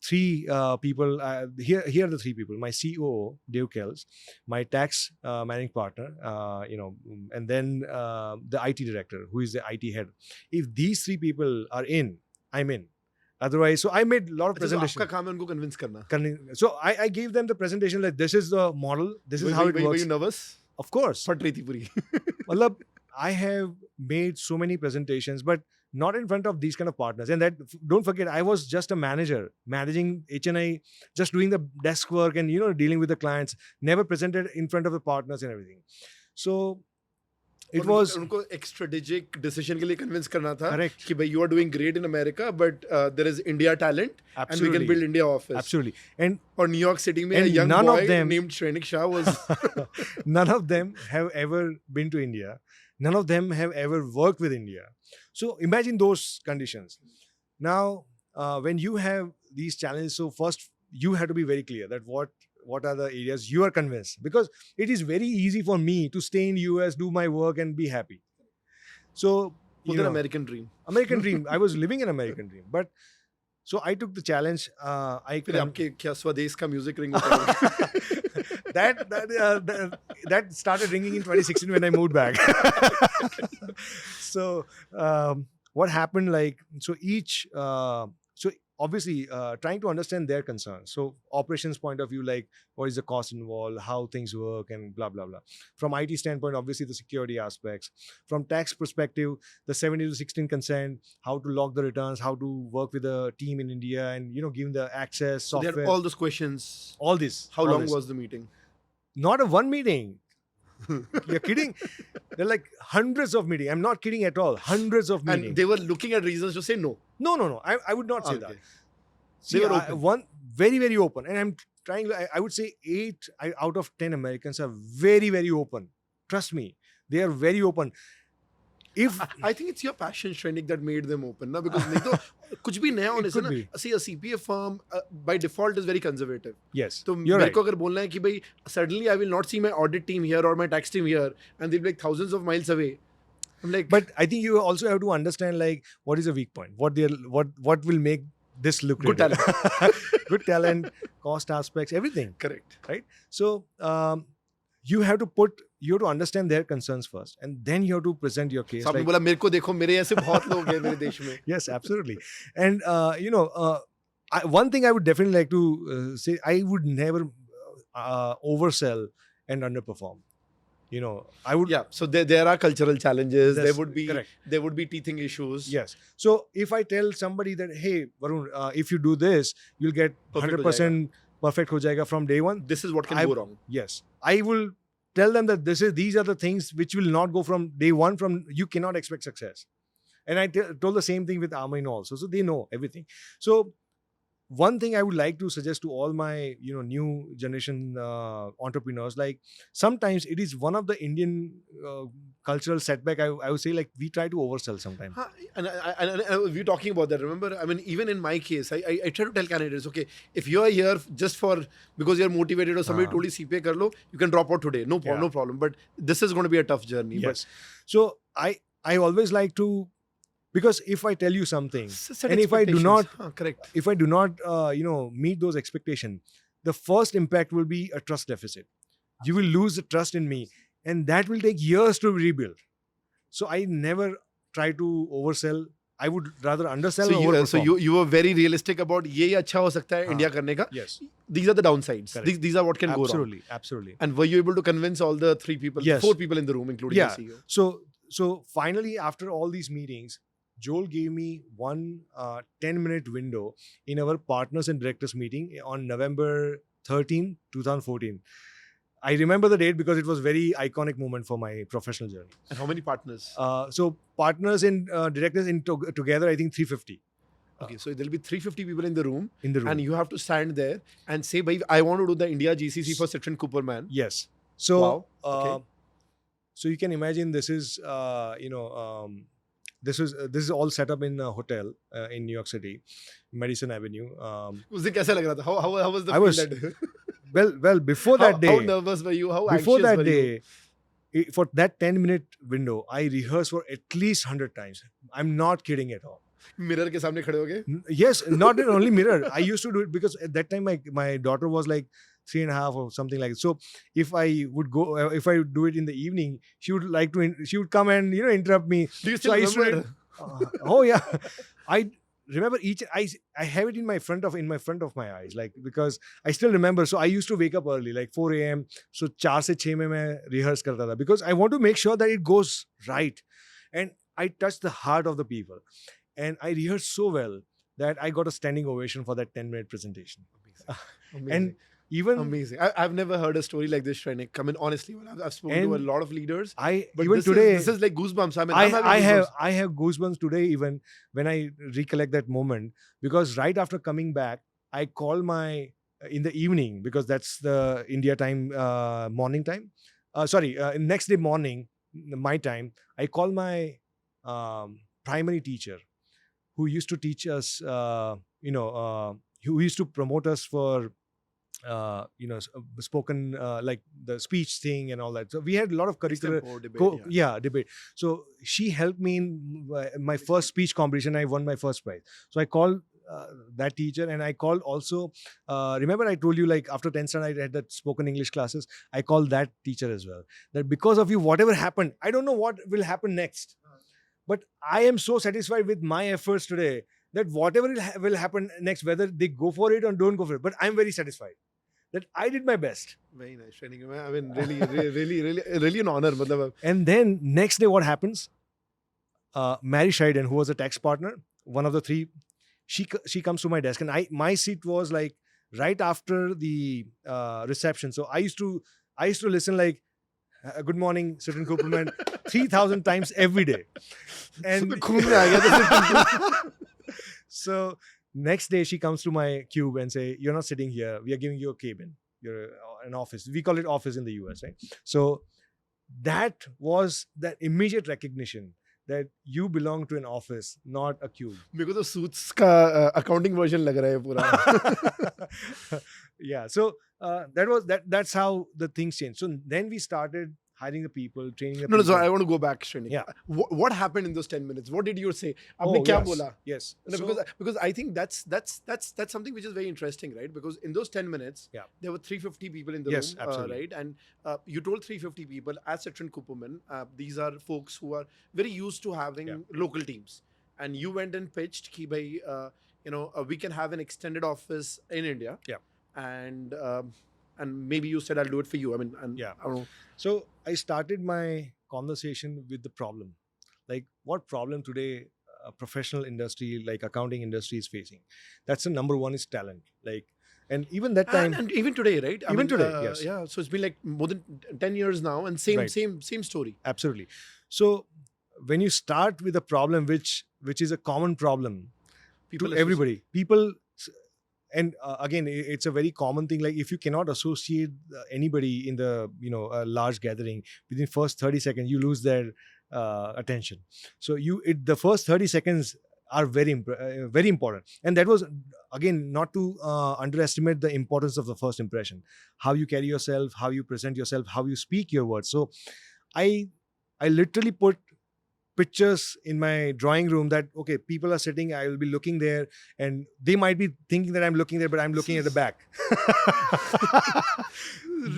3 people, here are the 3 people: my COO, Dave Kells, my tax managing partner, and then the IT director, who is the IT head. If these 3 people are in, I'm in. Otherwise, so I made a lot of अच्छा, तो presentation. आपका काम है उनको convince करना. So I gave them the presentation like this is the model, this is how it Were works. you nervous? Of course. फट रही थी पूरी. Matlab, I have made so many presentations, but not in front of these kind of partners. And that, don't forget, I was just a manager, managing HNI, just doing the desk work and, dealing with the clients, never presented in front of the partners and everything. So it was उनको एक strategic decision के लिए convince करना था. Correct. कि भाई you are doing great in America, but there is India talent, and we Absolutely. can build India office. absolutely. And और New York City में And a young none boy of them- named Shrenik Shah was. none of them have ever been to India. None of them have ever worked with India. So imagine those conditions. Now, when you have these challenges, so first you have to be very clear that what are the areas you are convinced, because it is very easy for me to stay in US, do my work and be happy. So Was an American dream. American dream. I was living an American dream, but so I took the challenge. फिर आपके क्या स्वदेश का music ring होता है. that started ringing in 2016 when I moved back. So what happened? Like so obviously trying to understand their concerns. So operations point of view, like what is the cost involved, how things work, and blah blah blah. From IT standpoint, obviously the security aspects. From tax perspective, the 70 to 16 consent, how to log the returns, how to work with the team in India, and giving the access So they software. had all those questions. all this. How all long this. was the meeting? Not a one meeting. You're kidding? They're like hundreds of meetings. I'm not kidding at all. Hundreds of meetings. And they were looking at reasons to say no. No. I would not say Okay. that. See, They were open. One very, very open. And I'm trying, I would say 8 out of 10 Americans are very, very open. Trust me. They are very open. If I think it's your passion, Shrenik, that made them open. Na? Because नहीं तो कुछ भी नया होने से could ना, be. see, a CPA firm by default is very conservative. yes, तो you're मेरे right. को अगर बोलना है कि भाई suddenly I will not see my audit team here or my tax team here, and they'll be like thousands of miles away. I'm like, But I think you also have to understand like what is a weak point. What will make this look Good good talent, cost aspects, everything. correct. Right? So you have to understand their concerns first, and then you have to present your case. So आपने like- बोला मेरे को देखो मेरे ऐसे बहुत लोग हैं मेरे देश में. yes, absolutely. And one thing I would definitely like to say, I would never oversell and underperform. I would. Yeah, so there are cultural challenges. That's There correct. would be teething issues. Yes. So if I tell somebody that, hey, Varun, if you do this, you'll get Perfect हो 100% perfect ho jayega from day one. This is what can go wrong. Yes. I will tell them that these are the things which will not go from day one. You cannot expect success. And I told the same thing with Armanino also. So they know everything. So one thing I would like to suggest to all my new generation entrepreneurs, like sometimes it is one of the Indian cultural setback. I would say like we try to oversell sometimes. And we're talking about that. Remember, I mean, even in my case, I try to tell candidates, okay, if you're here just because you're motivated or somebody told you CPA kar lo, you can drop out today. No problem. But this is going to be a tough journey. Yes. So I always like to, because if I tell you something Set and if I do expectations. not Correct. if I do not meet those expectations, the first impact will be a trust deficit. You will lose the trust in me, and that will take years to rebuild. So I never try to oversell. I would rather undersell. So or overperform. you were very realistic about ये अच्छा हो सकता है India करने का. Yes. These are the downsides. Correct. These are what can go wrong. Absolutely. And were you able to convince all the 4 people in the room, including Yeah. the CEO? So finally, after all these meetings, Joel gave me one 10-minute window in our partners and directors meeting on November 13, 2014. I remember the date because it was very iconic moment for my professional journey. And how many partners? So partners and directors together, I think 350 Okay, so there'll be 350 people in the room. in the room. And you have to stand there and say, "Bhai, I want to do the India GCC for Citron Cooperman." Yes. So, Wow. Okay. so you can imagine this is, this is all set up in a hotel in New York City, Madison Avenue. उस दिन कैसा लग रहा था? How was the I feel was- that day? Well, before that day, How nervous were you? How before anxious that were you? day, for that 10-minute window, I rehearsed for at least 100 times. I'm not kidding at all. Mirror के सामने खड़े हो गए? Yes, not in only mirror. I used to do it because at that time my daughter was like 3.5 or something like that. So if I do it in the evening, she would come and interrupt me. Do you So still I used to remember? oh yeah, I remember I have it in my front of my eyes, like, because I still remember. So I used to wake up early, like 4 a.m. So 4 से 6 में मैं rehearse करता था, because I want to make sure that it goes right, and I touch the heart of the people, and I rehearsed so well that I got a standing ovation for that 10-minute presentation. Amazing. And even Amazing. I've never heard a story like this, Shrenik. I mean, honestly, I've spoken to a And lot of leaders. but This today this is like goosebumps. I mean, I'm having I goosebumps. have goosebumps today, even when I recollect that moment, because right after coming back, I call my in the evening, because that's the India time, morning time. Next day morning, my time. I call my primary teacher, who used to teach us, who used to promote us for spoken, like the speech thing and all that. So we had a lot of curricular Extempore debate, debate. So she helped me in my first speech competition. I won my first prize. So I called that teacher, and I called also, remember I told you, like, after 10th standard I had that spoken English classes. I called that teacher as well, that because of you, whatever happened, I don't know what will happen next, but I am so satisfied with my efforts today, that whatever will happen next, whether they go for it or don't go for it, but I'm very satisfied that I did my best. Very nice, Shrenik. I mean, really an honor. Matlab, And then next day, what happens? Mary Shiden, who was a tax partner, one of the three, she comes to my desk, and my seat was like right after the reception. So I used to listen, like, good morning, Certain Cooperman, 3,000 times every day. And so next day she comes to my cube and say, you're not sitting here, we are giving you a cabin, you're an office, we call it office in the US, right? So that was that immediate recognition that you belong to an office, not a cube. मेरे को तो suits का accounting version लग रहा है पूरा. Yeah, so that's how the things changed. So then we started hiring the people, training the No, people. so I want to go back, Shrenik. Yeah. What happened in those 10 minutes? What did you say? Oh, आपने क्या yes. बोला? Yes. No, So- because I think that's something which is very interesting, right? Because in those 10 minutes, Yeah. there were 350 people in the Yes, room, absolutely. right? And you told 350 people as Citron Cooperman, these are folks who are very used to having Yeah. local teams, and you went and pitched कि भाई, we can have an extended office in India, Yeah. and maybe you said I'll do it for you. I mean, and Yeah. I don't know. So I started my conversation with the problem. Like, what problem today a professional industry like accounting industry is facing? That's the number one, is talent. Like, and even that time, And even today, right? Even today, yes. Yeah. So it's been like more than 10 years now, and same Right. same story. absolutely. So when you start with a problem which is a common problem People to everybody, people, and again, it's a very common thing. Like, if you cannot associate anybody in the a large gathering, within first 30 seconds you lose their attention. So the first 30 seconds are very important, and that was, again, not to underestimate the importance of the first impression, how you carry yourself, how you present yourself, how you speak your words. So I literally put pictures in my drawing room that, okay, people are sitting, I will be looking there, and they might be thinking that I'm looking there, but I'm looking at the back.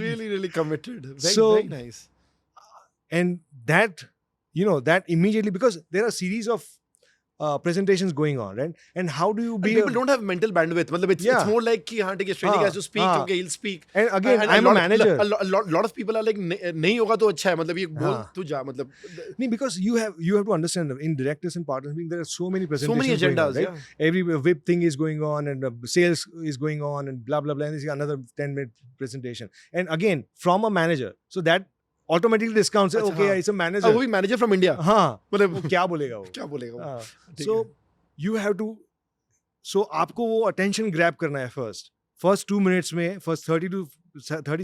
Really committed. Very nice. And that immediately, because there are series of presentations going on, right? And how do you And be people don't have mental bandwidth. Matlab, it's Yeah. more like कि हाँ ठीक है, Shrenik has to speak. हाँ. Okay, he'll speak. And again, And I'm a manager. A lot of people are like नहीं होगा तो अच्छा है. मतलब ये बोल हाँ. तू जा. मतलब No, because you have to understand, in directors and partners meeting, there are so many presentations, so many going on, agendas. right? Yeah. Every VIP thing is going on, and sales is going on, and blah blah blah, and this is another 10-minute presentation. And again, from a manager, so that automatically discounts it. अच्छा, Okay, हाँ. it's a manager. वो भी manager from India. हाँ, मतलब वो क्या बोलेगा वो? क्या बोलेगा वो? हाँ. ठीक So है. you have to, so आपको वो attention grab करना है first 2 minutes में, first 30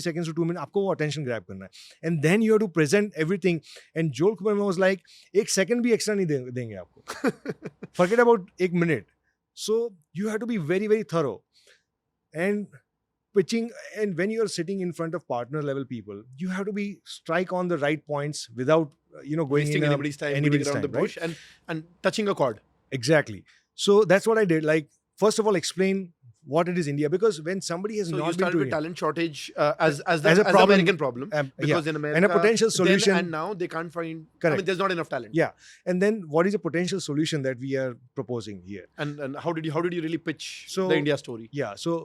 seconds to 2 minutes, आपको वो attention grab करना है, and then you have to present everything. And Joel Cooperman was like, 1 second भी extra नहीं देंगे आपको. Forget about 1 minute. So you have to be very very thorough, and pitching, and when you are sitting in front of partner level people, you have to be strike on the right points without going Wasting in anybody's time, beating around the bush, and touching a chord. Exactly. So that's what I did. Like, first of all, explain what it is India, because when somebody has So not you been started to with India, talent shortage as as the a problem, American problem, because yeah, in America and a potential solution. then and now they can't find. I Correct. mean, there's not enough talent. Yeah, and then what is a potential solution that we are proposing here? And how did you really pitch So- the India story? Yeah, so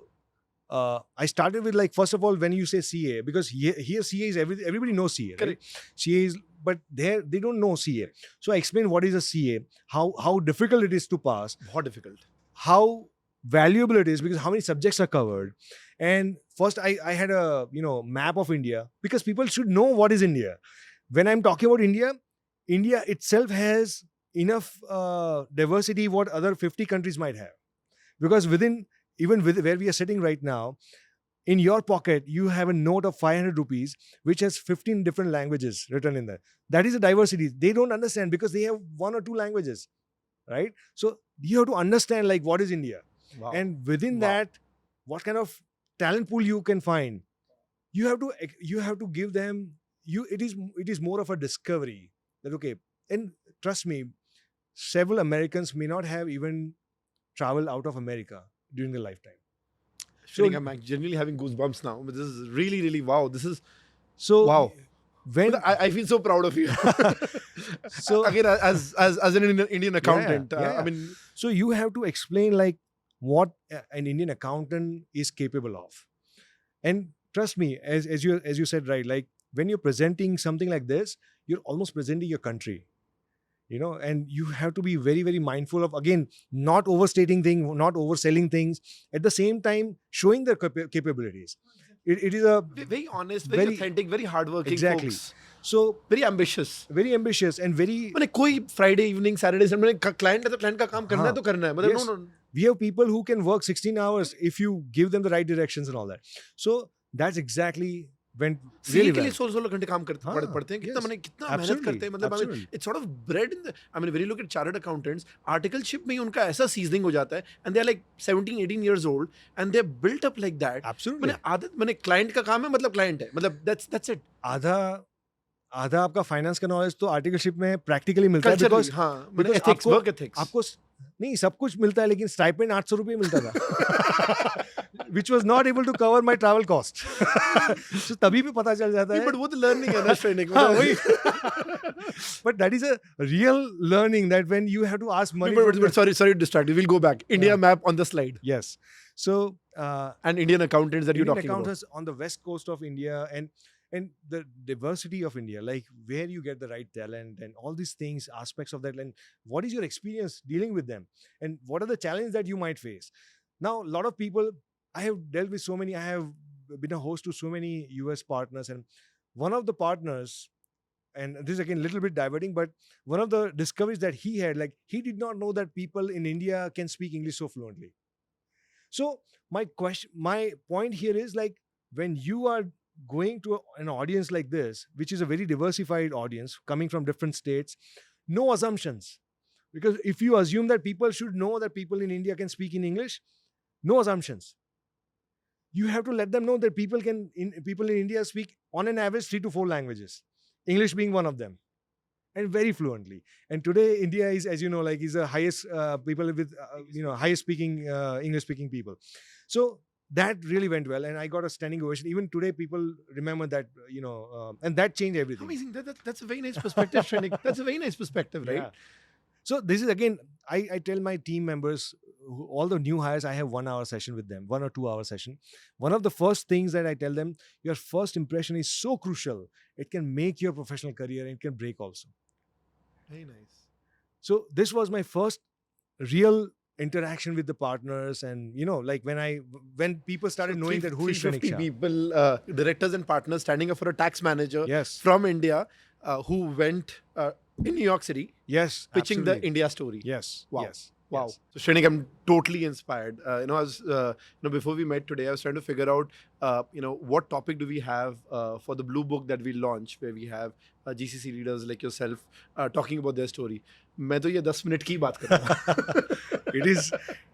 I started with, like, first of all, when you say CA, because here CA is everybody knows CA, right? Correct. CA is, but there they don't know CA. So I explained what is a CA, how difficult it is to pass, How difficult. how valuable it is, because how many subjects are covered. And first I had a map of India, because people should know what is India. When I'm talking about India itself has enough diversity what other 50 countries might have, because even with where we are sitting right now, in your pocket you have a note of 500 rupees which has 15 different languages written in there. That is a diversity they don't understand, because they have one or two languages, right? So you have to understand, like, what is India. Wow. And within Wow. that, what kind of talent pool you can find. You have to give them, it is more of a discovery that, okay, and trust me, several Americans may not have even traveled out of America during their lifetime. Shrenik, I'm genuinely having goosebumps now. But this is really, really wow. This is So wow. when I feel so proud of you. So- again, as an Indian accountant, yeah. I mean, so you have to explain, like, what an Indian accountant is capable of. And trust me, as you said, right, like, when you're presenting something like this, you're almost presenting your country, and you have to be very, very mindful of, again, not overstating things, not overselling things, at the same time showing their capabilities. It is a very honest, very, very- authentic, very hardworking exactly. folks. So Very ambitious. and very, मैंने कोई Friday evening, Saturday, Sunday, client है तो client का काम करना है तो करना है. मतलब Yes. no. we have people who can work 16 hours if you give them the right directions and all that. So that's exactly went CA really के लिए well. 16 घंटे काम करते हाँ, पढ़ते हैं कितना yes. कितना मेहनत Absolutely, करते हैं मतलब I mean, absolutely. it's sort of bred in the I mean when you look at chartered accountants articleship में ही उनका ऐसा seasoning हो जाता है and they're like 17-18 years old and they're built up like that. Absolutely. मैंने आदत मैंने client का काम है मतलब client है मतलब that's it. आधा आपका फाइनेंस का नॉलेज तो आर्टिकलशिप में प्रैक्टिकली मिलता है, Culturally, बिकॉज हाँ मैंने ethics work ethics. आपको नहीं सब कुछ मिलता है, लेकिन स्टाइपेंड 800 रुपये मिलता था which was not able to cover my travel cost. So तभी भी पता चल जाता है. But वो तो learning है ना Shrenik. हाँ, वही. But that is a real learning, that when you have to ask money. But sorry to distract you. We'll go back. India map on the slide. Yes. So And Indian accountants that you're Indian talking about. accountants on the west coast of India, and the diversity of India, like where you get the right talent and all these things, aspects of that, and what is your experience dealing with them, and what are the challenges that you might face. Now, a lot of people, I have dealt with so many, I have been a host to so many US partners, and one of the partners, and this is again a little bit diverting, but one of the discoveries that he had, like, he did not know that people in India can speak English so fluently. So my point here is, like, when you are going to an audience like this, which is a very diversified audience coming from different states, no assumptions. Because if you assume that people should know that people in India can speak in English, no assumptions. You have to let them know that people in India speak on an average 3 to 4 languages, English being one of them, and very fluently. And today India is, as you know, like, is the highest people with highest speaking English speaking people. So that really went well, and I got a standing ovation. Even today, people remember that, and that changed everything. Amazing. That's a very nice perspective, Shrenik. That's a very nice perspective, right? Yeah. So this is, again, I tell my team members, all the new hires, I have 1 hour session with them, 1 or 2 hour session. One of the first things that I tell them, your first impression is so crucial. It can make your professional career, and it can break also. Very nice. So this was my first real interaction with the partners, and like when people started knowing that who is Shrenik 350 Shah. people, directors and partners standing up for a tax manager Yes. from India who went in New York City Yes, pitching absolutely. the India story. Yes. Wow. Yes. Wow. Yes. So Shrenik, I'm totally inspired. I was, before we met today, I was trying to figure out, what topic do we have for the blue book that we launch, where we have GCC leaders like yourself talking about their story. मैं तो ये 10 minute की बात कर रहा हूँ.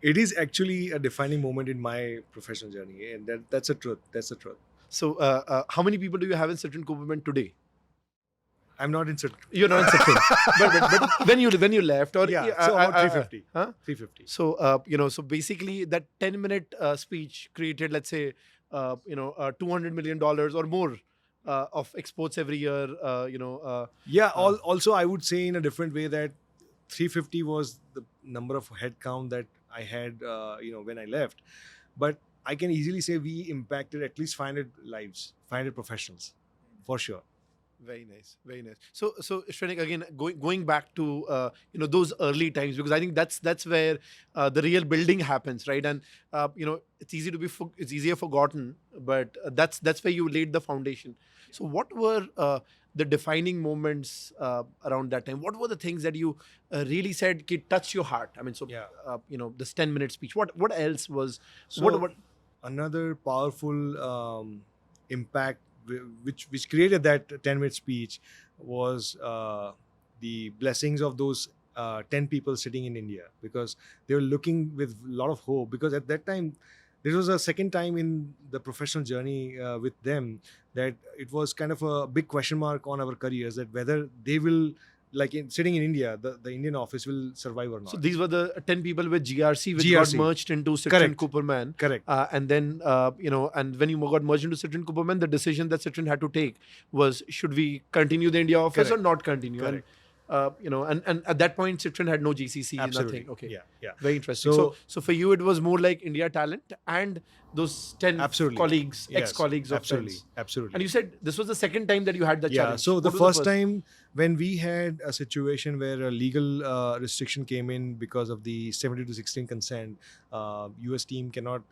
It is actually a defining moment in my professional journey, and that's the truth. That's the truth. So, how many people do you have in Citizen Government today? I'm not in Citron. You're not in Citron. but when you left, or Yeah, so about 350. Huh? 350. So so basically that 10-minute speech created, let's say, $200 million or more of exports every year. Also I would say in a different way that 350 was the number of head count that I had, when I left. But I can easily say we impacted at least 500 lives, 500 professionals, for sure. Very nice, very nice. So Shrenik, again, going back to those early times, because I think that's where the real building happens, right? And it's easier forgotten, but that's where you laid the foundation. So what were the defining moments around that time? What were the things that you really said touched your heart? I mean, this 10-minute speech. What else was? So what another powerful impact which created that 10-minute speech was the blessings of those 10 people sitting in India, because they were looking with a lot of hope, because at that time this was a second time in the professional journey with them that it was kind of a big question mark on our careers, that whether they will, sitting in India, the Indian office will survive or not. So these were the 10 people with GRC, which GRC. got merged into Citron Correct. Cooperman. Correct. And then, and when you got merged into Citron Cooperman, the decision that Citron had to take was, should we continue the India office Correct. or not continue? Correct. And at that point, Citron had no GCC, Absolutely. nothing. Okay. Yeah. Very interesting. So- So for you, it was more like India talent and those 10 Absolutely. colleagues, Yes. ex-colleagues of Absolutely. friends. Absolutely. And you said this was the second time that you had the challenge. So the What was first time when we had a situation where a legal restriction came in because of the 70-16 consent, US team cannot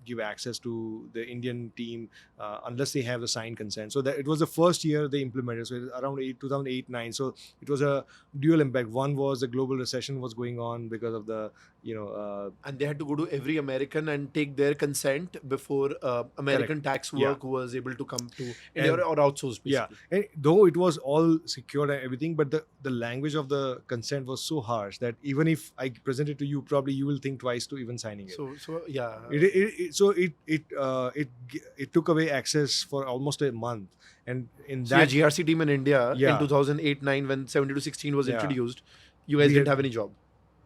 give access to the Indian team unless they have the signed consent. So that it was the first year they implemented. So it was around 2008-9. So it was a dual impact. One was the global recession was going on because of the and they had to go to every American and take their consent before American tax work was able to come to India, or outsourced, basically. Yeah, and though it was all secured and everything, but the language of the consent was so harsh that even if I present it to you, probably you will think twice to even signing it. So yeah. It took away access for almost a month, and in So that your GRC team in India Yeah. in 2008-9, when 70-16 was Yeah. introduced, you guys We didn't had- have any job.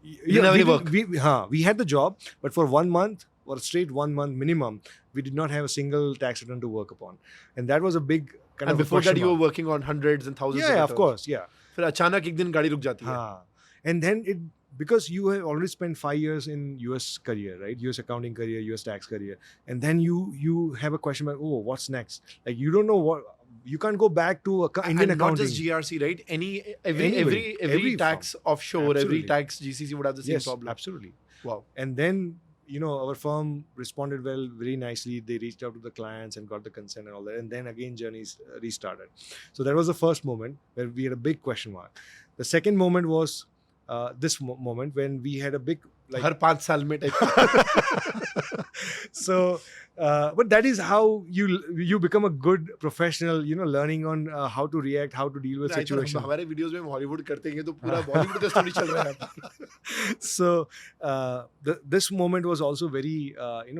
yeah, didn't have we, any work. we had the job, but for 1 month or straight 1 month minimum, we did not have a single tax return to work upon, and that was a big kind And of a before that, question you were mark. working on hundreds and thousands. Yeah, of of returns. course, yeah. फिर अचानक एक दिन गाड़ी रुक जाती है. And then because you have already spent 5 years in US career, right? US accounting career, US tax career, and then you have a question about, oh, what's next? Like you don't know what, you can't go back to Indian And not accounting. just GRC, right? Every Every tax offshore, every Absolutely. tax GCC would have the same Yes, problem. absolutely. Wow. And then our firm responded very nicely. They reached out to the clients and got the consent and all that. And then again, journeys restarted. So that was the first moment where we had a big question mark. The second moment was this moment when we had a big हर 5 साल में type. so but that is how you become a good professional, learning on how to react, how to deal with situations. हमारे videos में Hollywood करते हैं तो पूरा बॉलीवुड का story चल रहा है. So this moment was also very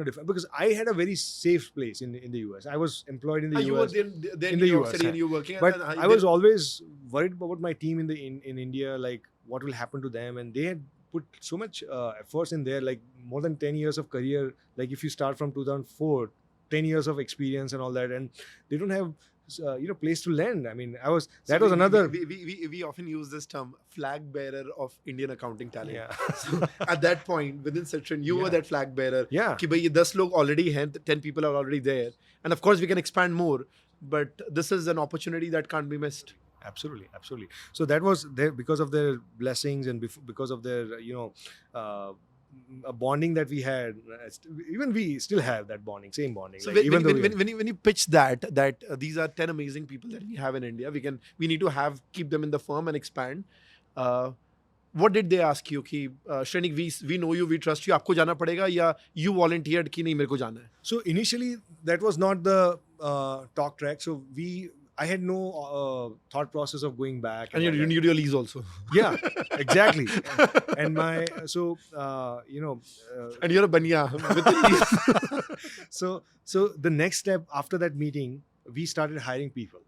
different, because I had a very safe place in the US. I was employed in the You were US. there in in the New York US, City and you were working. But I was always worried about my team in India, like what will happen to them, and they had put so much efforts in there, like more than 10 years of career. Like if you start from 2004, 10 years of experience and all that, and they don't have place to land. I mean, that was another. We often use this term, flag bearer of Indian accounting talent. Yeah. So at that point within Citron, you were that flag bearer. Yeah. कि भाई ये 10 लोग already हैं, 10 people are already there, and of course we can expand more, but this is an opportunity that can't be missed. Absolutely. So that was there because of their blessings and because of their a bonding that we had. Even we still have that bonding, same bonding. So like, when you pitch that these are 10 amazing people that we have in India, we need to keep them in the firm and expand. What did they ask you कि Shrenik, we know you, we trust you, आपको जाना पड़ेगा, या you volunteered कि नहीं मेरे को जाना है? So initially that was not the talk track. So I had no thought process of going back. And you renewed your lease also. Yeah, exactly. And And you're a banya with the lease. so the next step after that meeting, we started hiring people.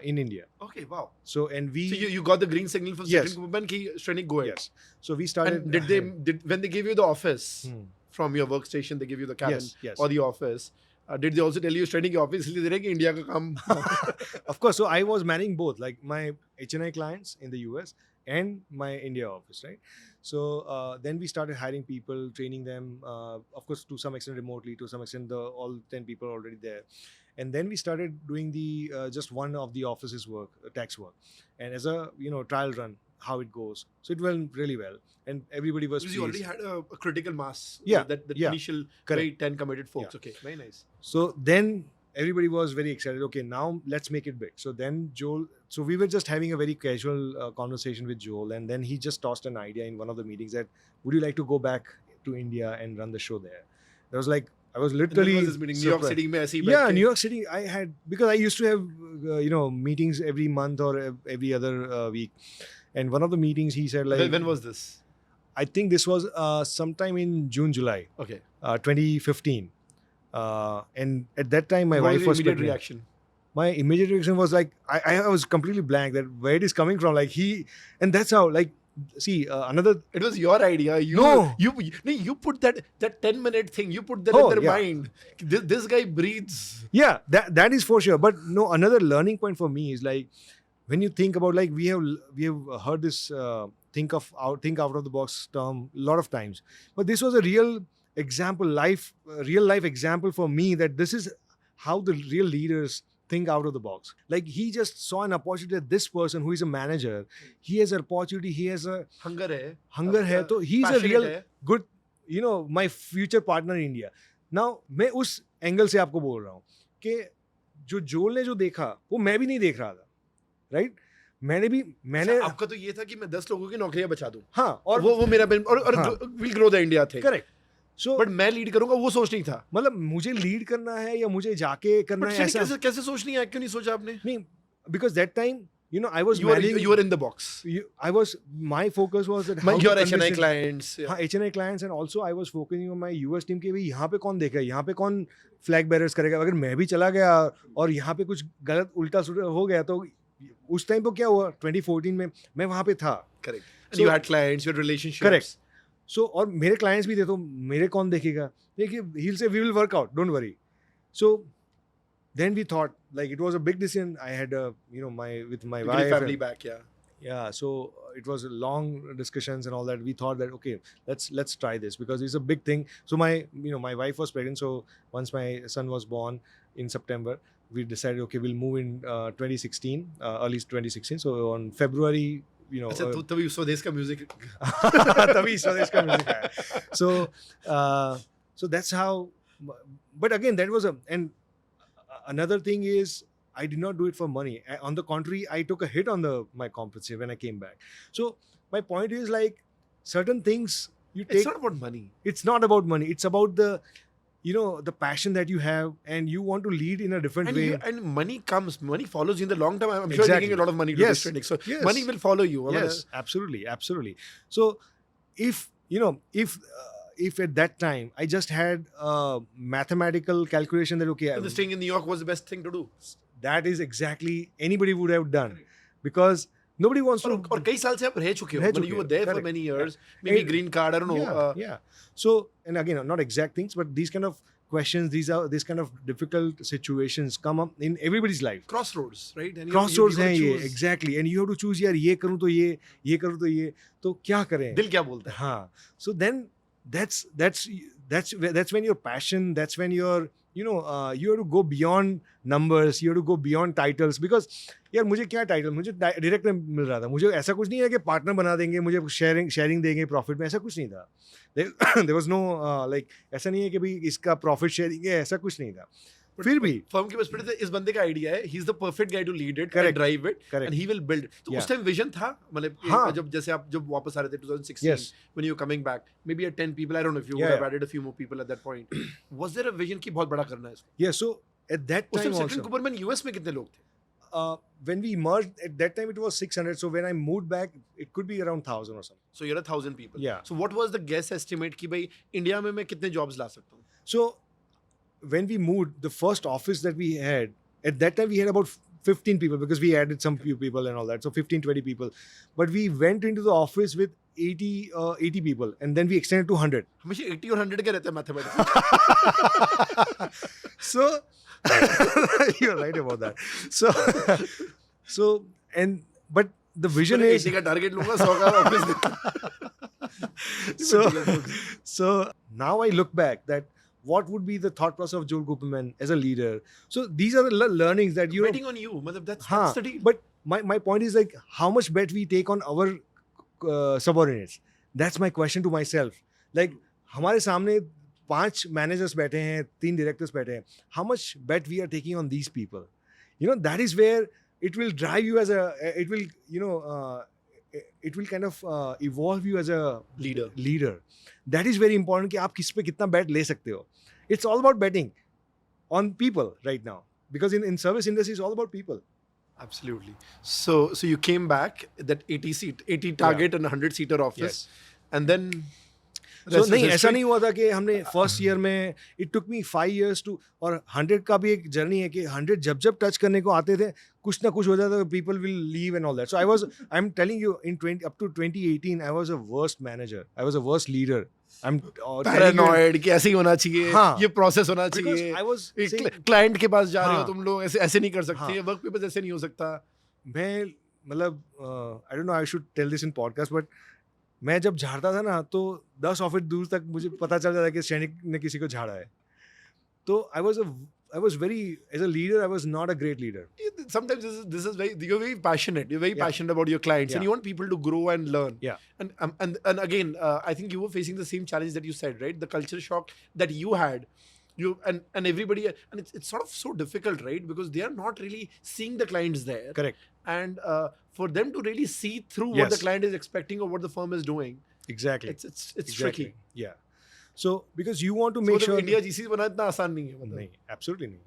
in India. Okay, wow. So and we So you got the green signal from Yes. Shrenik Kumaban ki Shrenik, go ahead. yes. So we started. And when they gave you the office from your workstation, they give you the cabin Yes. or the office. Did they also tell you Shrenik office इसलिए दे रहे हैं कि India का काम? Of course. So I was managing both, like my HNI clients in the US and my India office, right? So then we started hiring people, training them, of course, to some extent remotely, to some extent all 10 people are already there. And then we started doing the just one of the office's work, tax work, and as a trial run, how it goes. So it went really well, and everybody was Because you already pleased. had a critical mass. Yeah, That yeah, initial correct. very 10 committed folks. Yeah. Okay, very nice. So then everybody was very excited. Okay, now let's make it big. So then Joel, so we were just having a very casual conversation with Joel, and then he just tossed an idea in one of the meetings that, would you like to go back to India and run the show there? That was like, I was And literally when was this meeting? New York surprised. City में ऐसे ही Yeah, बैठ के? New York City. I had, because I used to have meetings every month or every other week, and one of the meetings he said like, When was this? I think this was sometime in June, July, Okay. 2015. And at that time, my What wife was was your immediate pregnant. reaction? My immediate reaction was like, I was completely blank that where it is coming from. Like and that's how, like, see, another. It was your idea. No. You put that 10-minute thing. You put that Oh, in their yeah. mind. This guy breathes. Yeah, that is for sure. But no, another learning point for me is like, when you think about, like, we have heard this think out of the box term a lot of times, but this was a real example, real life example for me, that this is how the real leaders think out of the box. Like, he just saw an opportunity that this person who is a manager, he has an opportunity, he has a Hunger है. hunger है, तो he is a Passionate real है. good, my future partner in India. Now मैं उस angle से आपको बोल रहा हूँ कि जो जोल ने जो देखा वो मैं भी नहीं देख रहा था, राइट? मैंने आपका तो ये था कि मैं 10 लोगों की नौकरियां बचा दूं. हाँ, और वो मेरा और हाँ. Will grow the India thing. Correct. So but मैं लीड करूंगा वो सोच नहीं था. मतलब मुझे लीड करना है या मुझे जाके करना But है, फिर ऐसा कैसे सोच नहीं आया? क्यों नहीं सोचा आपने? नहीं, because that time I was You managing, were in the box. my focus was that how Your to HNI convince- clients. हाँ, HNI clients, and also I was focusing on my US team कि भाई यहाँ पे कौन देखेगा, यहाँ पे कौन फ्लैग बेरर्स करेगा. अगर मैं भी चला गया और यहाँ पे कुछ गलत उल्टा सुल्टा हो गया तो उस टाइम पे क्या हुआ, 2014 में मैं वहाँ पे था. Correct. And So- you had clients, you had relationships. Correct. So, और मेरे क्लाइंट्स भी थे, तो मेरे कौन देखेगा. देखिए, he'll say we will work out, don't worry. So then we thought, like, it was a big decision. I had with my You wife get your family and- back, yeah. yeah, so it was long discussions and all that. We thought that, okay, let's try this because it's a big thing. So my wife was pregnant, so once my son was born in September, we decided, okay, we'll move in 2016, early 2016. So on February, अच्छा तभी स्वदेश का music. तभी स्वदेश का music आया. So that's how. But again, that was and another thing is, I did not do it for money. On the contrary, I took a hit on my compensation when I came back. So my point is, like, certain things you take. It's not about money. It's not about money. It's about the passion that you have, and you want to lead in a different way. And money follows you in the long term. I'm sure you're Exactly. taking a lot of money to Yes. this training. So Yes. money will follow you. Yes, absolutely. So if at that time I just had a mathematical calculation that, okay, So the staying in New York was the best thing to do. that is exactly anybody would have done, because nobody wants to. और कई साल से आप रह चुके हो. रह But you चुके were हो, there for correct. many years. Maybe And- green card, I don't know. Yeah. So, and again, not exact things, but these kind of questions, these kind of difficult situations come up in everybody's life. Crossroads, right? And crossroads you हैं gotta ये, choose. Exactly, and you have to choose, यार ये करूँ तो ये करूँ तो ये, तो क्या करें. दिल क्या बोलता है? हाँ. So then that's when your passion, that's when you're you have to go beyond numbers, you have to go beyond titles, because यार मुझे क्या टाइटल, मुझे डायरेक्ट में मिल रहा था. मुझे ऐसा कुछ नहीं है कि पार्टनर बना देंगे, मुझे शेयरिंग देंगे प्रॉफिट में, ऐसा कुछ नहीं था. There was no like, ऐसा नहीं है कि भाई इसका प्रॉफिट शेयरिंग है, ऐसा कुछ नहीं था. फिर भी फर्म के पास इस बंदे का आइडिया है. He is the perfect guy to lead it, Correct. Drive it, Correct. And he will build. तो Yeah. उस टाइम विजन था, मतलब हाँ. जब आप वापस आ रहे थे 2016, Yes. when you were coming back, maybe at 10 people, I don't know if you would Yeah, have yeah. added a few more people at that point. Was there a vision कि बहुत बड़ा करना है इसको? yeah, so at that उस time time second also, कुबरमैन US में कितने लोग थे? when we merged, at that time it was 600. So when I moved back, it could be around 1,000 or something. So you're 1,000 people. Yeah. So what was the guess estimate कि भाई India में मैं कितने jobs ला सकता हूँ? So when we moved, the first office that we had, at that time we had about 15 people because we added some few people and all that. So 15, 20 people. But we went into the office with 80 people and then we extended to 100. हमेशा 80 और 100 के रहते हैं mathematics. So you're right about that. But the vision is 80 का target लूंगा 100 का office. so now I look back that what would be the thought process of Joel Cooperman as a leader. So these are the learnings that you Betting on you, मतलब that's the deal. But my point is like how much bet we take on our subordinates. That's my question to myself. Like हमारे सामने 5 managers बैठे हैं, 3 directors बैठे हैं. How much bet we are taking on these people? That is where it will drive you as it will kind of evolve you as a leader. That is very important कि आप किस पे कितना bet ले सकते हो. It's all about betting on people right now because in service industry it's all about people. Absolutely. So you came back that 80 target and 100 seater office, and then. So नहीं ऐसा नहीं हुआ था कि हमने फर्स्ट ईयर में it took me 5 years to और 100 का भी एक जर्नी है कि 100 जब टच करने को आते थे कुछ ना कुछ हो जाता था people will leave and all that. So I am telling you in 2018 I was a worst manager. I was a worst leader. I am paranoid कि ऐसे ही होना चाहिए. ये प्रोसेस होना चाहिए. आई वाज क्लाइंट के पास जा रहे हो तुम लोग ऐसे नहीं कर सकते. वर्क पेपर्स ऐसे नहीं हो सकता. मैं मतलब I don't know I should tell this in podcast but मैं जब झाड़ता था ना तो 10 ऑफिस दूर तक मुझे पता चल जाता कि श्रेनिक ने किसी को झाड़ा है. तो I was very, as a leader, I was not a great leader. Sometimes this is you're very passionate. You're very passionate about your clients and you want people to grow and learn. Yeah. And again, I think you were facing the same challenge that you said, right? The culture shock that you had. And everybody, and it's sort of so difficult, right? Because they are not really seeing the clients there. Correct. And for them to really see through what the client is expecting or what the firm is doing. Exactly. It's tricky. Yeah. So because you want to make sure India GCC बना इतना आसान नहीं है. नहीं, absolutely नहीं.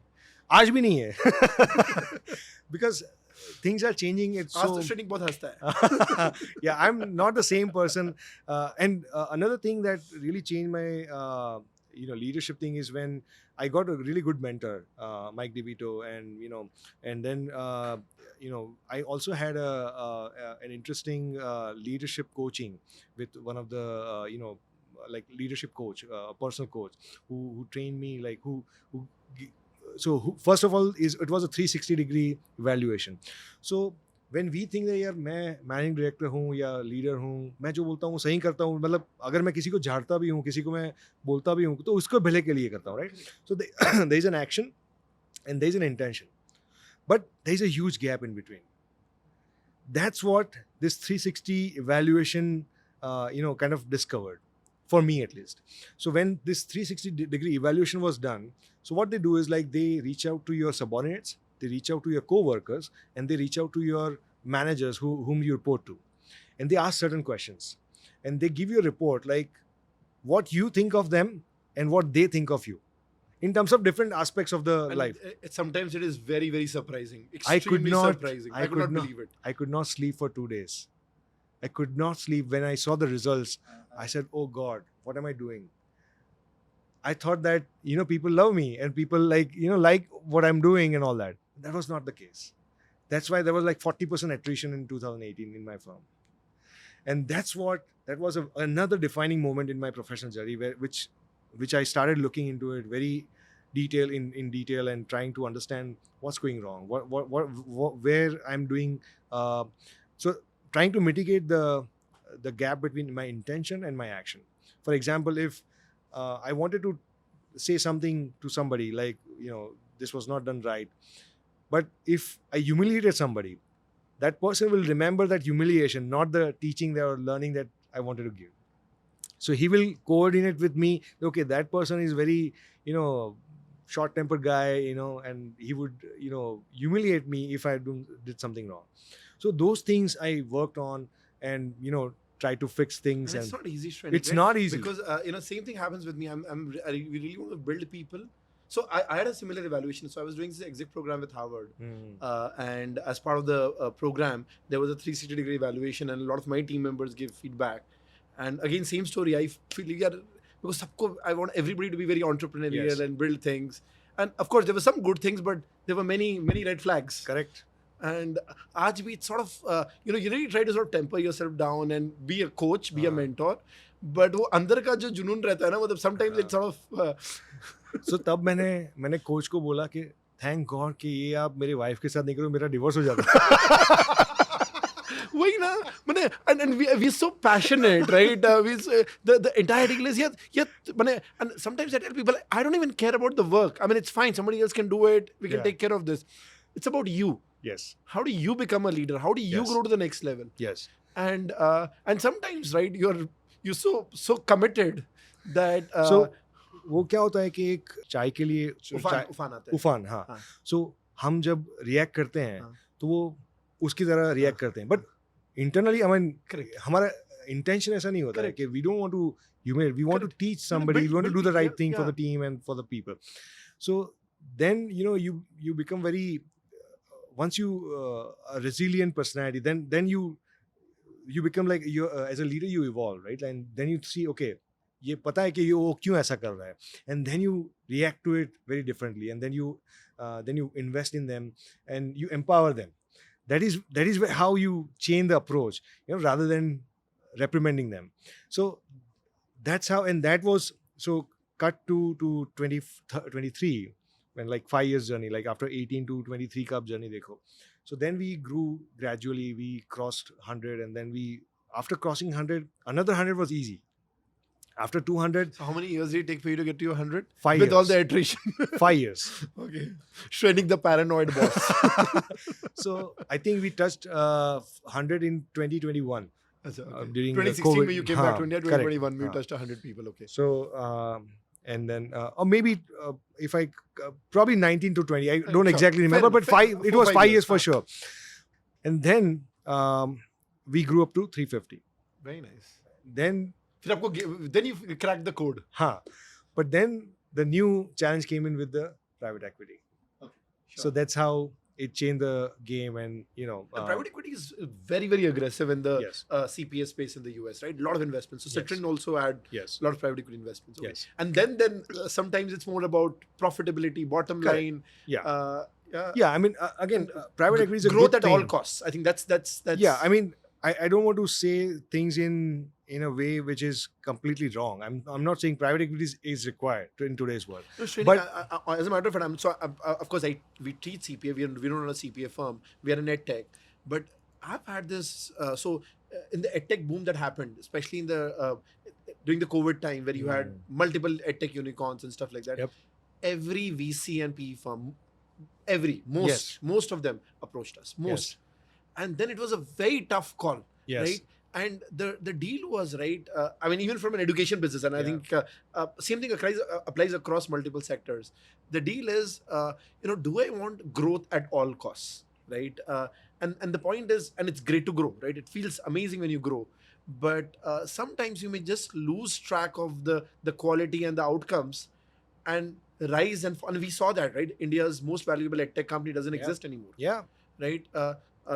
आज भी नहीं है. Because things are changing. It's आज तो Shrenik बहुत हंसता है. Yeah, I'm not the same person. And another thing that really changed my leadership thing is when I got a really good mentor, Mike DeVito, and then I also had an interesting leadership coaching with one of the like leadership coach, a personal coach who trained me, like who first of all it was a 360-degree evaluation. So when we think that यार मैं managing director हूँ या leader हूँ, मैं जो बोलता हूँ सही करता हूँ, मतलब अगर मैं किसी को झाड़ता भी हूँ, किसी को मैं बोलता भी हूँ तो उसको भले के लिए करता हूँ, right? So there is an action and there is an intention, but there is a huge gap in between. That's what this 360 evaluation kind of discovered, for me at least. So when this 360-degree evaluation was done, so what they do is like they reach out to your subordinates, they reach out to your co-workers, and they reach out to your managers whom you report to. And they ask certain questions. And they give you a report like what you think of them and what they think of you in terms of different aspects of the life. Sometimes it is very, very surprising. I could not surprising. I could not believe it. I could not sleep for 2 days. I could not sleep when I saw the results. I said, oh God, what am I doing? I thought that, people love me and people like what I'm doing and all that. That was not the case. That's why there was like 40% attrition in 2018 in my firm. And that was another defining moment in my professional journey which I started looking into it very in detail and trying to understand what's going wrong, what where I'm doing. So trying to mitigate the gap between my intention and my action. For example, if I wanted to say something to somebody like, this was not done right, but if I humiliated somebody, that person will remember that humiliation, not the teaching or learning that I wanted to give. So he will coordinate with me. Okay, that person is very, short-tempered guy, and he would, humiliate me if I did something wrong. So those things I worked on and, try to fix things. And it's not easy, Shrenik. It's not easy. Because, same thing happens with me. I really want to build people. So I had a similar evaluation. So I was doing this exec program with Harvard. And as part of the program, there was a 360-degree evaluation and a lot of my team members gave feedback. And again, same story. I feel because I want everybody to be very entrepreneurial and build things. And of course, there were some good things, but there were many red flags. Correct. And आज भी it's sort of you really try to sort of temper yourself down and be a coach, be a mentor, but वो अंदर का जो जुनून रहता है ना, मतलब sometimes it's sort of So तब मैंने कोच को बोला कि थैंक गॉड कि ये आप मेरी वाइफ के साथ नहीं करो, मेरा डिवोर्स हो जाता. वही ना, मैंने and we so passionate, right? The entire deal is मैंने, and sometimes I tell people I don't even care about the work. I mean, it's fine, somebody else can do it, we can Yeah. take care of this. It's about you. Yes. How do you become a leader? How do you Yes. grow to the next level? Yes. And sometimes, right, you're so committed that So वो क्या होता है कि एक चाय के लिए उफान आता है. उफान, हाँ. हाँ. So हम जब रिएक्ट करते हैं हाँ. तो वो उसकी तरह रिएक्ट करते हैं, बट इंटरनली Correct. हमारा इंटेंशन ऐसा नहीं होता है Correct. कि we don't want to humiliate, we want to Correct. Teach somebody, we want to do the right thing for yeah. The team and for the people. So then you become very once you a resilient personality, then you become like you as a leader you evolve, right? And then you see, okay, ये पता है कि ये वो क्यों ऐसा कर रहा है, and then you react to it very differently, and then you invest in them and you empower them. That is how you change the approach, rather than reprimanding them. So that's how, and that was, so cut to 2023, when like 5 years journey, like after 18 to 23 cup journey dekho. So then we grew gradually, we crossed 100, and then after crossing 100, another 100 was easy. After 200, So how many years did it take for you to get to your 100? 5 With all years. the iteration. 5 years. Okay. Shrenik the paranoid boss. So I think we touched 100 in 2021. Achha, okay. During the 2016 COVID. when you came back to India, Correct. 2021 we हाँ. touched 100 people. Okay. So and then or maybe if I probably 19 to 20, I don't Sure. exactly remember, Fair, but fair. 5, it was 4-5 5 years for हाँ. sure. And then we grew up to 350. Very nice. Then फिर आपको then you cracked the code. but then the new challenge came in with the private equity. Okay. So that's how it changed the game, and And private equity is very, very aggressive in the Yes. CPA space in the US, right? A lot of investments. So Yes. Citrin also had Yes. a lot of private equity investments. Okay. Yes. And then sometimes it's more about profitability, bottom Correct. line. Yeah. Yeah. I mean, again, private equity is a growth good at all thing. costs. I think that's Yeah, I mean, I don't want to say things in a way which is completely wrong. I'm not saying private equity is required in today's world. No, Shrenik, But- as a matter of fact, of course, we treat CPA. We don't run a CPA firm. We are an edtech. But I've had this. In the edtech boom that happened, especially in the during the COVID time, where you had multiple edtech unicorns and stuff like that. Yep. Every VC and PE firm, Yes. most of them approached us. Most. And then it was a very tough call. Yes. Right. And the deal was, right, I mean, even from an education business, and I Yeah. think same thing applies across multiple sectors. The deal is, do I want growth at all costs, right? And the point is, and it's great to grow, right? It feels amazing when you grow. But sometimes you may just lose track of the quality and the outcomes and rise. And we saw that, right? India's most valuable edtech company doesn't exist anymore, Yeah. right?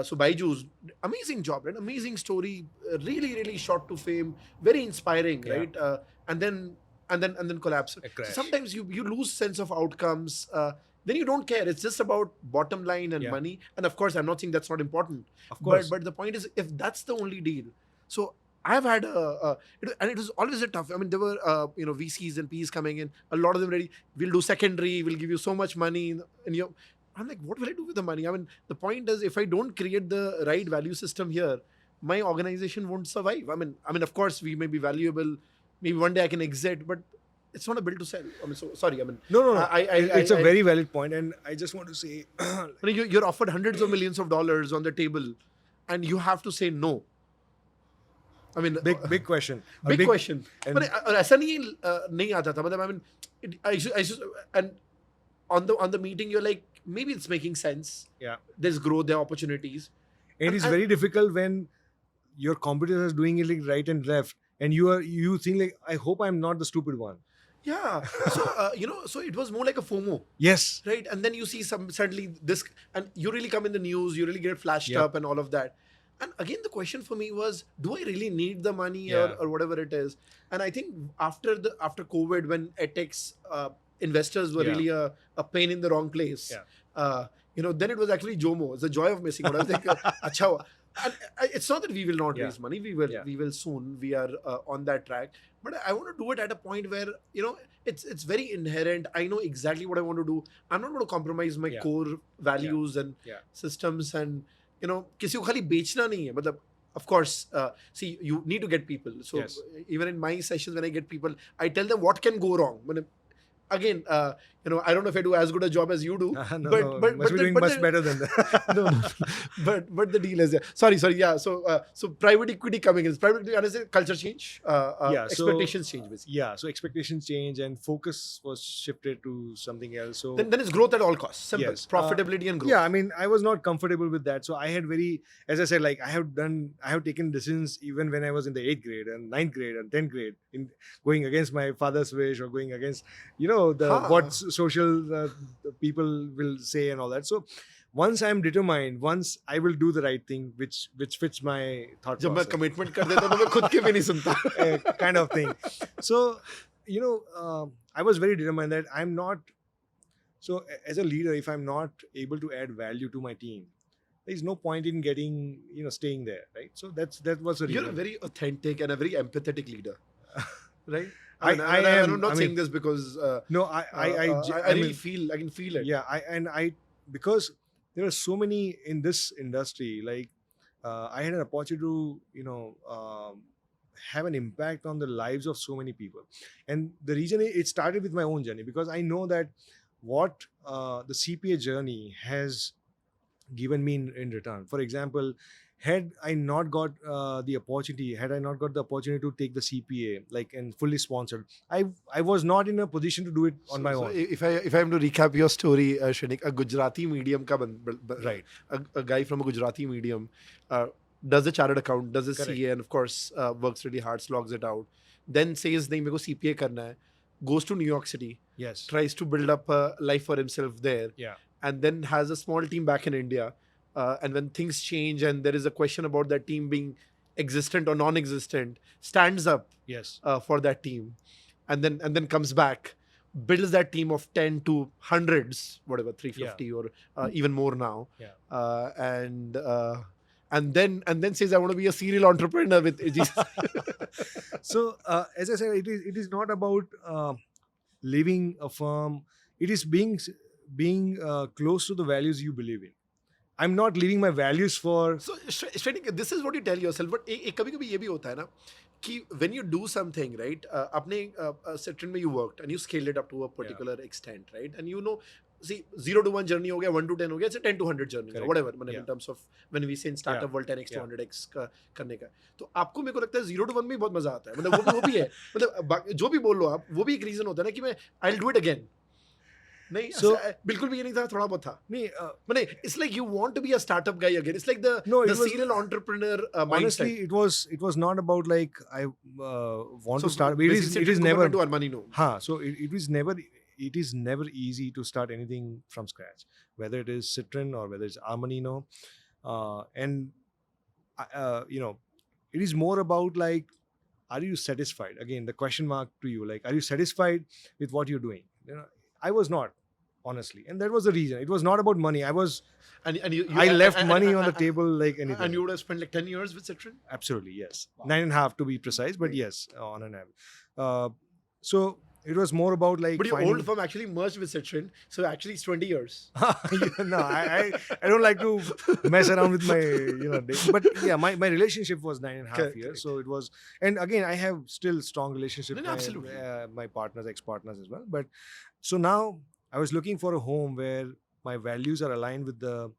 So Byju's, amazing job, right? Amazing story, really, really shot to fame, very inspiring, Yeah. right? And then collapse. A crash. So sometimes you lose sense of outcomes. Then you don't care. It's just about bottom line and Yeah. money. And of course, I'm not saying that's not important. Of course. But the point is, if that's the only deal, so I've had and it was always a tough. I mean, there were VCs and Ps coming in. A lot of them ready. We'll do secondary. We'll give you so much money, and I'm like, what will I do with the money? I mean, the point is, if I don't create the right value system here, my organization won't survive. I mean, of course, we may be valuable. Maybe one day I can exit, but it's not a build to sell. I mean, so sorry. I mean, No. It's a I- very valid point, and I just want to say, I mean, you're offered hundreds of millions of dollars on the table, and you have to say no. I mean, big question. A big question. and- But ऐसा नहीं आता था. मतलब I mean, I used and on the meeting you're like, maybe it's making sense. Yeah. There's growth, there are opportunities. And it's And- very difficult when your competitors are doing it like right and left, and you think like, I hope I'm not the stupid one. Yeah. So so it was more like a FOMO. Yes. Right, and then you see suddenly this, and you really come in the news, you really get flashed Yep. up and all of that. And again, the question for me was, do I really need the money Yeah. or whatever it is? And I think after COVID, when edtech's investors were Yeah. really a pain in the wrong place, Yeah. then it was actually JOMO. It's the joy of missing out. I was like, acha hua. And it's not that we will not raise money. We will soon. We are on that track. But I want to do it at a point where, it's very inherent. I know exactly what I want to do. I'm not going to compromise my core values and systems. And, किसी को खाली बेचना नहीं है. मतलब, of course, see, you need to get people. So even in my sessions, when I get people, I tell them what can go wrong. Again, I don't know if I do as good a job as you do. but must be doing much better than that. but the deal is there. Sorry, yeah. So private equity coming in. Private equity, understand culture change. Expectations change, basically. Yeah, so expectations change and focus was shifted to something else. So then it's growth at all costs. Simple. Yes. Profitability and growth. Yeah, I mean, I was not comfortable with that. So I had as I said, like I have taken decisions even when I was in the 8th grade and 9th grade and 10th grade, in going against my father's wish or going against, what social people will say and all that. So once I'm determined, once I will do the right thing, which fits my thought जब मैं process. commitment कर देता हूँ तो मैं खुद के भी नहीं सुनता. Kind of thing. So, I was very determined that I'm not. So as a leader, if I'm not able to add value to my team, there is no point in getting, staying there, right? So that was the reason. You're a very authentic and a very empathetic leader, right? I am. I'm not saying this because No, I I feel I can feel it. Yeah, because there are so many in this industry. Like I had an opportunity to have an impact on the lives of so many people, and the reason it started with my own journey, because I know that what the CPA journey has given me in return. For example, had I not got the opportunity to take the CPA and fully sponsored, I was not in a position to do it on my own. If I am to recap your story, Shrenik, a Gujarati medium ka Right. A guy from a Gujarati medium does a chartered account, does a Correct. CA, and of course works really hard, slogs it out. Then says, "नहीं, मेरे को CPA करना है." Goes to New York City, Yes. tries to build up a life for himself there, Yeah. and then has a small team back in India. And when things change and there is a question about that team being existent or non-existent, stands up Yes. for that team, and then comes back, builds that team of 10 to hundreds, whatever, 350 or even more now, and then says, "I want to be a serial entrepreneur with GCC." So as I said, it is not about leaving a firm. It is being close to the values you believe in. I'm not leaving my values for. So, Shrenik, this is what you tell yourself. But कभी-कभी ये भी होता है ना कि when you do something, right? अपने Citron में you worked and you scaled it up to a particular extent, right? And see, 0 to 1 journey हो गया, 1 to 10 हो गया, it's a 10 to 100 journey, Correct. whatever. Yeah. In terms of when we say in startup world 10x to 100x करने का. तो आपको मेरे को लगता है 0 to 1 में बहुत मजा आता है. मतलब वो भी है. मतलब जो भी बोल लो आप, वो भी एक reason होता है ना कि मैं I'll do it again. नहीं, बिल्कुल भी ये नहीं था, थोड़ा बहुत था. नहीं, it's like you want to be a startup guy again. It's like the serial entrepreneur honestly, mindset. it was not about like I want to start. It is never to Armanino. So it is never easy to start anything from scratch, whether it is Citron or whether it's Armanino, and it is more about like, are you satisfied? Again, the question mark to you, like, are you satisfied with what you're doing? I was not, honestly, and that was the reason. It was not about money. I left money on the table like anything. And you would have spent like 10 years with Citron? Absolutely, yes. 9.5 to be precise, but yes, on an average. So it was more about like. But your old firm actually merged with Citron, so actually it's 20 years. No, I don't like to mess around with my days. But yeah, my relationship was 9.5 years. So it was, and again, I have still strong relationship with my partners, ex-partners as well. But so now I was looking for a home where my values are aligned with the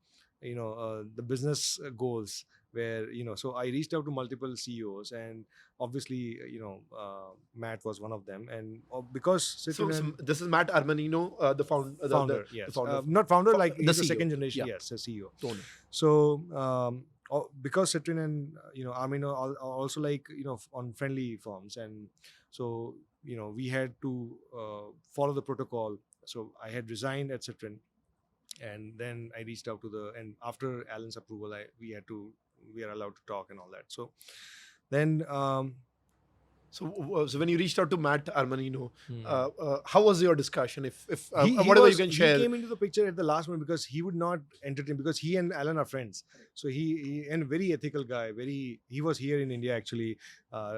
the business goals, where so I reached out to multiple CEOs, and obviously Matt was one of them, and because so this is Matt Armanino, the founder. Yes, the founder. Not founder, like the he's the CEO. second generation. Yeah. Yes, a CEO. Totally. So because Citron and Armanino are also like on friendly firms, and so we had to follow the protocol. So I had resigned at Citron, and then I reached out to and after Alan's approval, we are allowed to talk and all that. So then So when you reached out to Matt Armanino, how was your discussion? If He whatever was- you can share. He came into the picture at the last moment because he would not entertain, because he and Alan are friends. So he and very ethical guy. He was here in India actually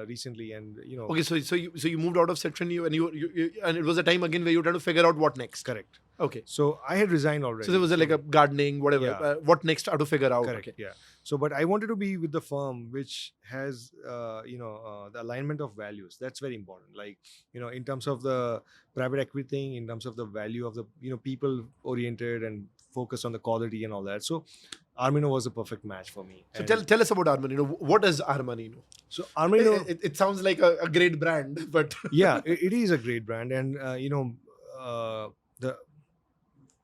recently, and Okay, so you moved out of Citron, and it was a time again where you were trying to figure out what next. correct. Okay. So I had resigned already. So there was like a gardening, whatever. Yeah. What next? How to figure out? Correct. Okay. Yeah. So, but I wanted to be with the firm which has, the alignment of values. That's very important. Like, in terms of the private equity thing, in terms of the value of the, people oriented and focused on the quality and all that. So, Armanino was a perfect match for me. So And tell us about Armanino. What is Armanino? so Armanino, It sounds like a great brand, but yeah, it is a great brand, and the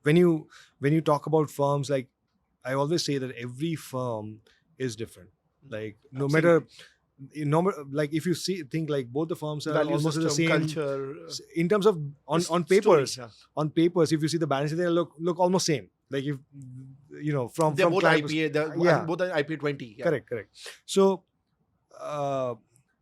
when you talk about firms, like I always say that every firm is different. Like no matter, like if you think like both the firms are value almost the system, same culture. in terms of on papers. Story, yeah. On papers, if you see the balance, they look almost same. Like if from They're both client IPA. They're yeah. I think both are IPA 20. Yeah. Correct. So,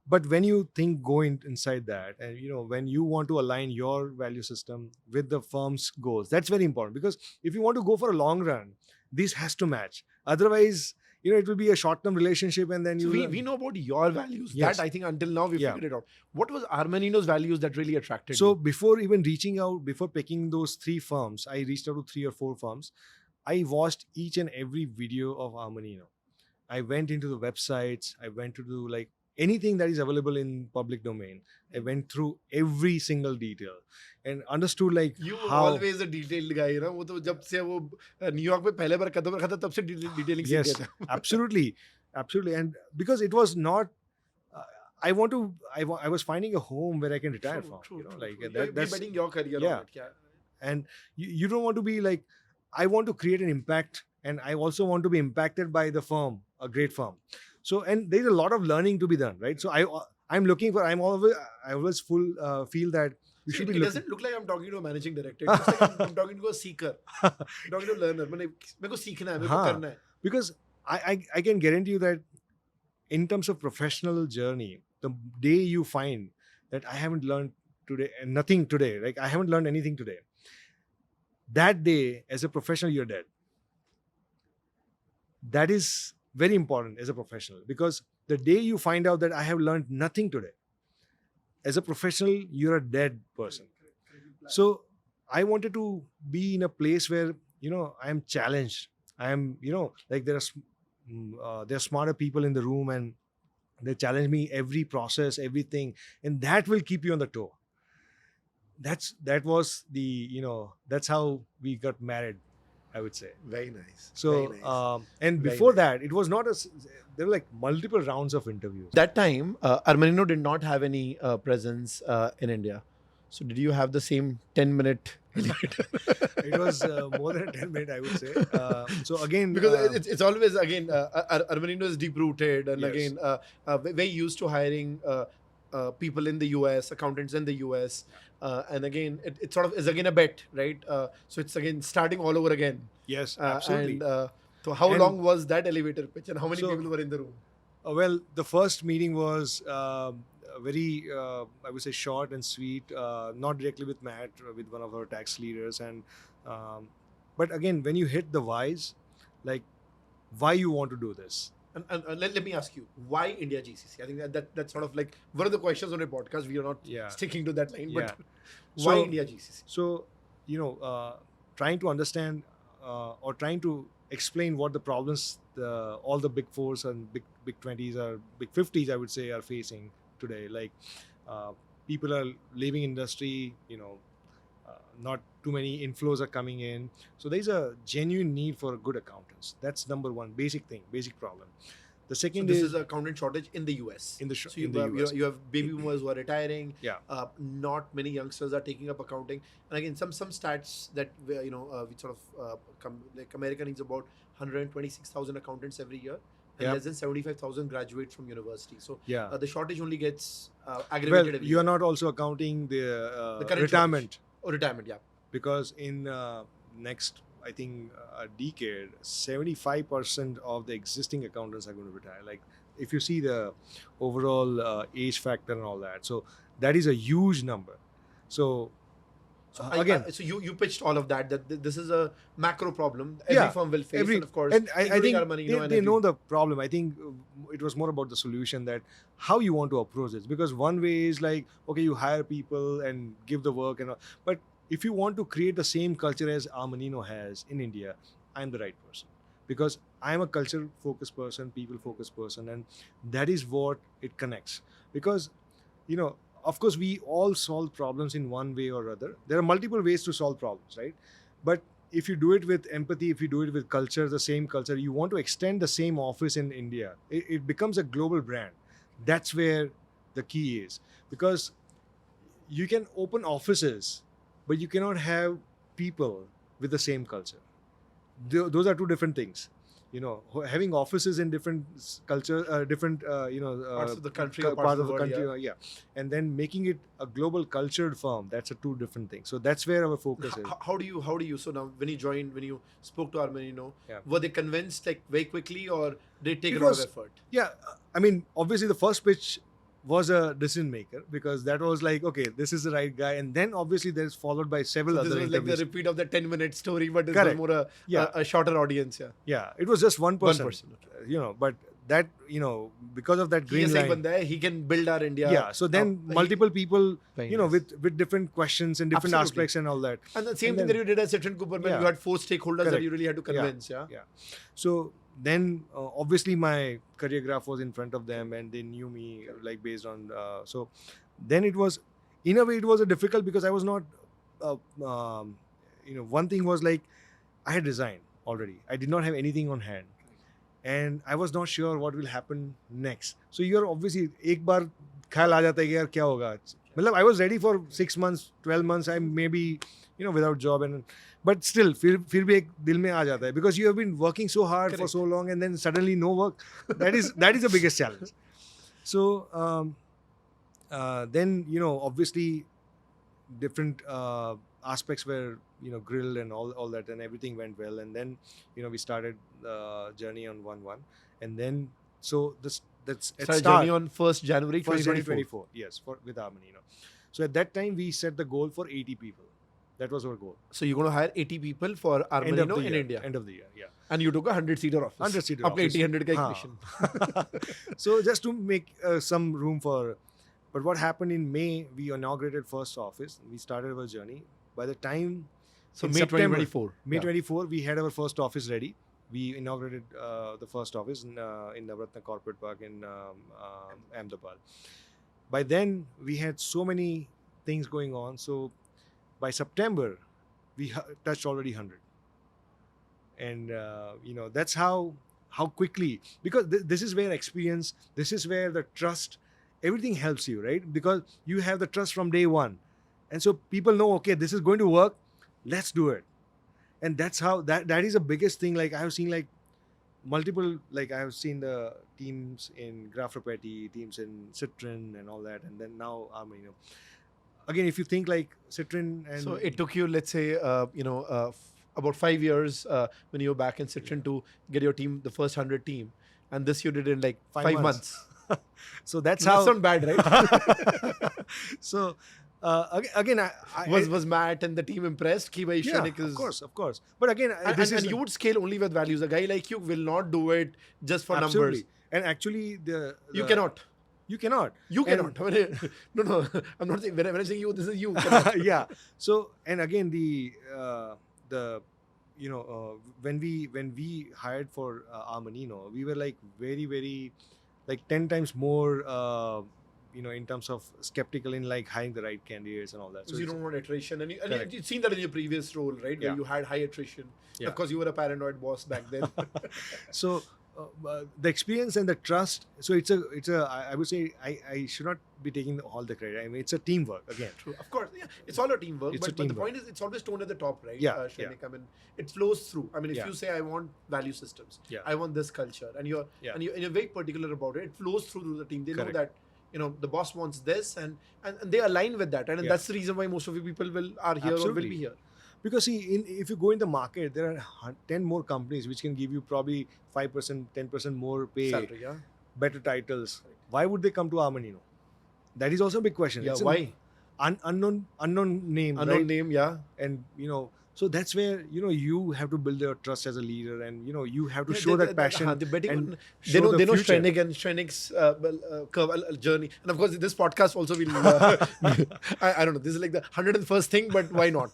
but when you go inside that, and when you want to align your value system with the firm's goals, that's very important, because if you want to go for a long run, this has to match. Otherwise, it will be a short-term relationship, and then So you. we know about your values. Yes. That I think until now we Yeah. figured it out. What was Armanino's values that really attracted So you? before even reaching out, before picking those 3 firms, I reached out to 3 or 4 firms. I watched each and every video of Armanino. I went into the websites. I went to do like anything that is available in public domain. I went through every single detail and understood like You were how. always a detailed guy, वो तो जब से वो New York में पहले बार कदम रखा था तब से डिटेलिंग सीख Yes, गया था. absolutely, and because it was not. I was finding a home where I can retire from. True. Like You're that's. betting your career Yeah. on it. Yeah. And you don't want to be like, I want to create an impact, and I also want to be impacted by the firm, a great firm. So, and there's a lot of learning to be done, right? So I always feel that you should it be looking. doesn't look like I'm talking to a managing director. It looks like I'm talking to a seeker. I'm talking to a learner. मेरे को सीखना है, मेरे को हाँ. करना है. Because I can guarantee you that in terms of professional journey, the day you find that I haven't learned today and nothing today, like I haven't learned anything today, that day as a professional you're dead. That is very important as a professional, because the day you find out that I have learned nothing today, as a professional you're a dead person. So I wanted to be in a place where I am challenged. I am like there are smarter people in the room, and they challenge me every process, everything, and that will keep you on the toe. That was that's how we got married, I would say. Very nice. So Very nice. and Very before nice. that, it was not there were like multiple rounds of interviews. That time, Armanino did not have any presence in India. So did you have the same 10-minute elevator? It was more than 10 minutes, I would say. So again, Because it's always, again, Armanino is deep-rooted, and Yes. again, very used to hiring people in the US, accountants in the US. And again, it sort of is again a bet, right? So it's again starting all over again. yes, absolutely. And so how And- long was that elevator pitch, and how many So- people were in the room? Well, the first meeting was very, I would say, short and sweet. Not directly with Matt, with one of our tax leaders, and but again, when you hit the whys, like why you want to do this. And let me ask you, why India GCC? I think that's sort of like one of the questions on a podcast. We are not Yeah. sticking to that line, but Yeah. why So- India GCC? So, trying to understand or trying to explain what the problems all the big fours and big 20s or big 50s, I would say, are facing today. Like people are leaving industry, not too many inflows are coming in. So there's a genuine need for good accountants. That's number one, basic problem. The So second this is is a accountant shortage in the US. In the so you in the have, US. you have baby boomers who are retiring. Yeah. Not many youngsters are taking up accounting. And again, some stats that we sort of like America needs about 126,000 accountants every year, and Yep. less than 75,000 graduate from university. So Yeah. the shortage only gets aggravated. well, every you are year. not also accounting the current retirement. shortage. Oh, retirement, yeah. Because in next, I think, a decade, 75% of the existing accountants are going to retire. Like if you see the overall age factor and all that, so that is a huge number. So So you pitched all of that this is a macro problem every firm will face, and of course, and I including think Armanino and they know every- the problem. I think it was more about the solution, that how you want to approach it. Because one way is like, okay, you hire people and give the work and all, but if you want to create the same culture as Armanino has in India, I'm the right person, because I'm a culture focused person, people focused person, and that is what it connects. Because of course, we all solve problems in one way or other. There are multiple ways to solve problems, right? But if you do it with empathy, if you do it with culture, the same culture, you want to extend the same office in India, it becomes a global brand. That's where the key is. Because you can open offices, but you cannot have people with the same culture. Those are two different things. Having offices in different culture, different Parts of the country or parts parts of the world, country, and then making it a global cultured firm, that's a two different things. So that's where our focus is. How do you so now when you spoke to Armanino, Yeah. were they convinced like very quickly, or did it take It a lot was- of effort? Yeah, I mean, obviously the first pitch was a decision maker, because that was like, okay, this is the right guy, and then obviously there's followed by several So this other was like the interviews. repeat of the 10-minute story, but this Correct. was more Yeah. a shorter audience. Yeah, it was just one person. person, But that, because of that He green is like line. banda hai, he can build our India. Yeah, so then up. multiple people, Very nice. with different questions and different Absolutely. aspects and all that. And the same And thing then- that you did at Citrin Cooper, when Yeah. you had 4 stakeholders that Correct. you really had to convince. Yeah. So then obviously my career graph was in front of them, and they knew me like based on so then it was, in a way, it was a difficult, because I was not one thing was like, I had resigned already. I did not have anything on hand, and I was not sure what will happen next. So you're obviously एक बार ख्याल आ जाता है कि यार क्या होगा. मतलब I was ready for 6 months, 12 months. I may be without job, but still फिर भी एक दिल में आ जाता है, because you have been working so hard for Correct. so long, and then suddenly no work. That is the biggest challenge. So then obviously different aspects were grilled and all that, and everything went well, and then we started the journey on 1/1, and then so that's at Started start journey on 1st January 2024. 2024. Yes, with Armanino. So at that time we set the goal for 80 people. That was our goal. So you're going to hire 80 people for End of Armanino the in year. India. End of the year, yeah. And you took a 100-seater office. 100-seater Up office. 80-100 ka हाँ. equation. So just to make some room for, but what happened in May, we inaugurated first office. We started our journey. By the time, So in May September, 2024. May Yeah. 24, we had our first office ready. We inaugurated the first office in Navratna Corporate Park in Ahmedabad. By then, we had so many things going on. So by September, we touched already 100. And, that's how quickly, because this is where experience, this is where the trust, everything helps you, right? Because you have the trust from day one. And so people know, okay, this is going to work, let's do it. And that's how, that is the biggest thing. Like I have seen like multiple, like I have seen the teams in Grafrapetti, teams in Citrin and all that. And then now, again, if you think like Citrin and... So it took you, let's say, about 5 years when you were back in Citrin to get your team, the first 100 team. And this you did in like 5 months. So that's That's how... not bad, right? So again, was Matt and the team impressed? Ki bhai, yeah, Shrenik is... of course. But again, And you would scale only with values. A guy like you will not do it just for absolutely. numbers. And actually, You cannot. You cannot. You And- cannot. No. I'm not saying, when I'm saying you, this is you. Cannot. Yeah. So, and again, when we hired for Armanino, we were like very, very, like 10 times more, in terms of skeptical in like hiring the right candidates and all that. Because you don't want attrition. And Correct. you've seen that in your previous role, right? Yeah. Where you had high attrition. Yeah. Of course, you were a paranoid boss back then. So the experience and the trust. So it's a. I would say I should not be taking all the credit. I mean, it's a teamwork again. True. Of course, yeah, it's all a teamwork. It's a But the teamwork. point is, it's always toned at the top, right? Yeah, Shrenik? I mean, it flows through. I mean, if Yeah. you say I want value systems, Yeah. I want this culture, and you're very particular about it, it flows through to the team. They Correct. know that the boss wants this, and they align with that, and Yeah. that's the reason why most of you people are here or will Absolutely. be here. Because see, if you go in the market, there are 10 more companies which can give you probably 5%, 10% more pay. Salary, yeah. better titles, why would they come to Armanino? That is also a big question. Yeah, It's why? Unknown name, Unknown right? name, yeah. And so that's where you have to build your trust as a leader, and you have to Yeah, show they- that they- passion. they betting and on- show the they know future. Shrenik and Shrenik's journey, and of course this podcast also will. I don't know. This is like the 101st thing, but why not?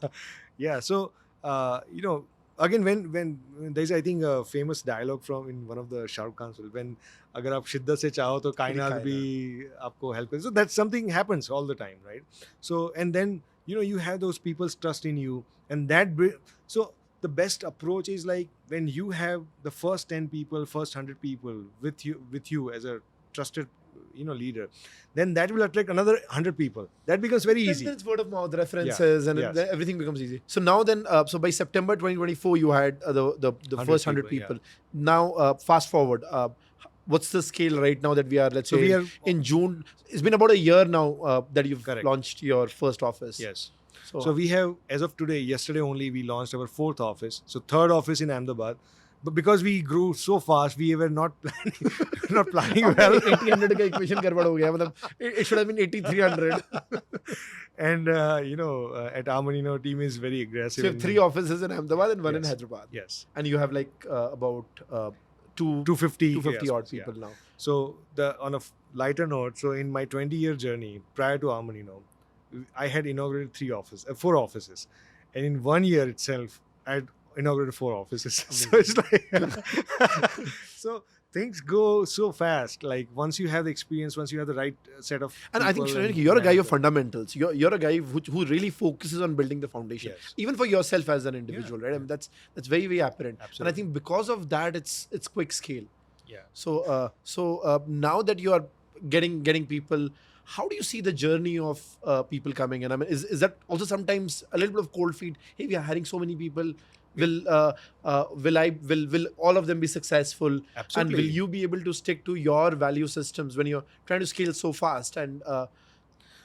Yeah. So again, when there's, I think, a famous dialogue from in one of the Shah Rukh Khan's film, when अगर आप शिद्दत से चाहो तो कायनात भी आपको help करे. So that's something happens all the time, right? So and then you have those people's trust in you, and so the best approach is like when you have the first 10 people, first 100 people with you as a trusted leader, then that will attract another 100 people. That becomes very easy. Then it's word of mouth references, and Yes. then everything becomes easy. So now then, so by September 2024, you had the first 100 people, people. Now fast forward. What's the scale right now that we are? Let's So say we are- in June. It's been about a year now that you've Correct. launched your first office. Yes. So, So we have, as of today, yesterday only, we launched our 4th office. So 3rd office in Ahmedabad. But because we grew so fast, we were not planning well. 1800 का equation गड़बड़ हो गया. मतलब it should have been 8300. And at Armanino, team is very aggressive. So you have 3 offices in Ahmedabad and 1 in Yes. Hyderabad. Yes. And you have like about 250 odd yes, people yeah. now. So on a lighter note, so in my 20-year journey prior to Armanino, I had inaugurated 4 offices, and in 1 year itself, I had inaugurated 4 offices. So it's like, so things go so fast. Like once you have the experience, once you have the right set of And I think people Shrenik, and you're a guy of management. fundamentals. You're a guy who really focuses on building the foundation, Yes. even for yourself as an individual, right? I mean, that's very very apparent. And I Absolutely. think because of that, it's quick scale. Yeah. So now that you are getting people, how do you see the journey of people coming in? I mean, is that also sometimes a little bit of cold feet? Hey, we are hiring so many people. Will all of them be successful? Absolutely. And will you be able to stick to your value systems when you're trying to scale so fast? And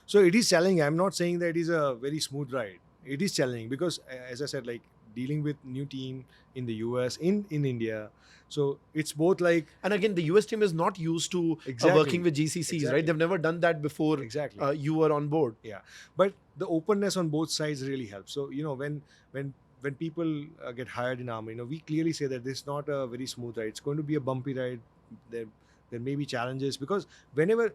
So it is challenging. I'm not saying that it is a very smooth ride. It is challenging because, as I said, like dealing with new team in the US, in India. So it's both like And again, the US team is not used to Exactly. working with GCCs, Exactly. right? They've never done that before. Exactly. You were on board. Yeah, but the openness on both sides really helps. So when people get hired in Army, we clearly say that this is not a very smooth ride. It's going to be a bumpy ride. There may be challenges because whenever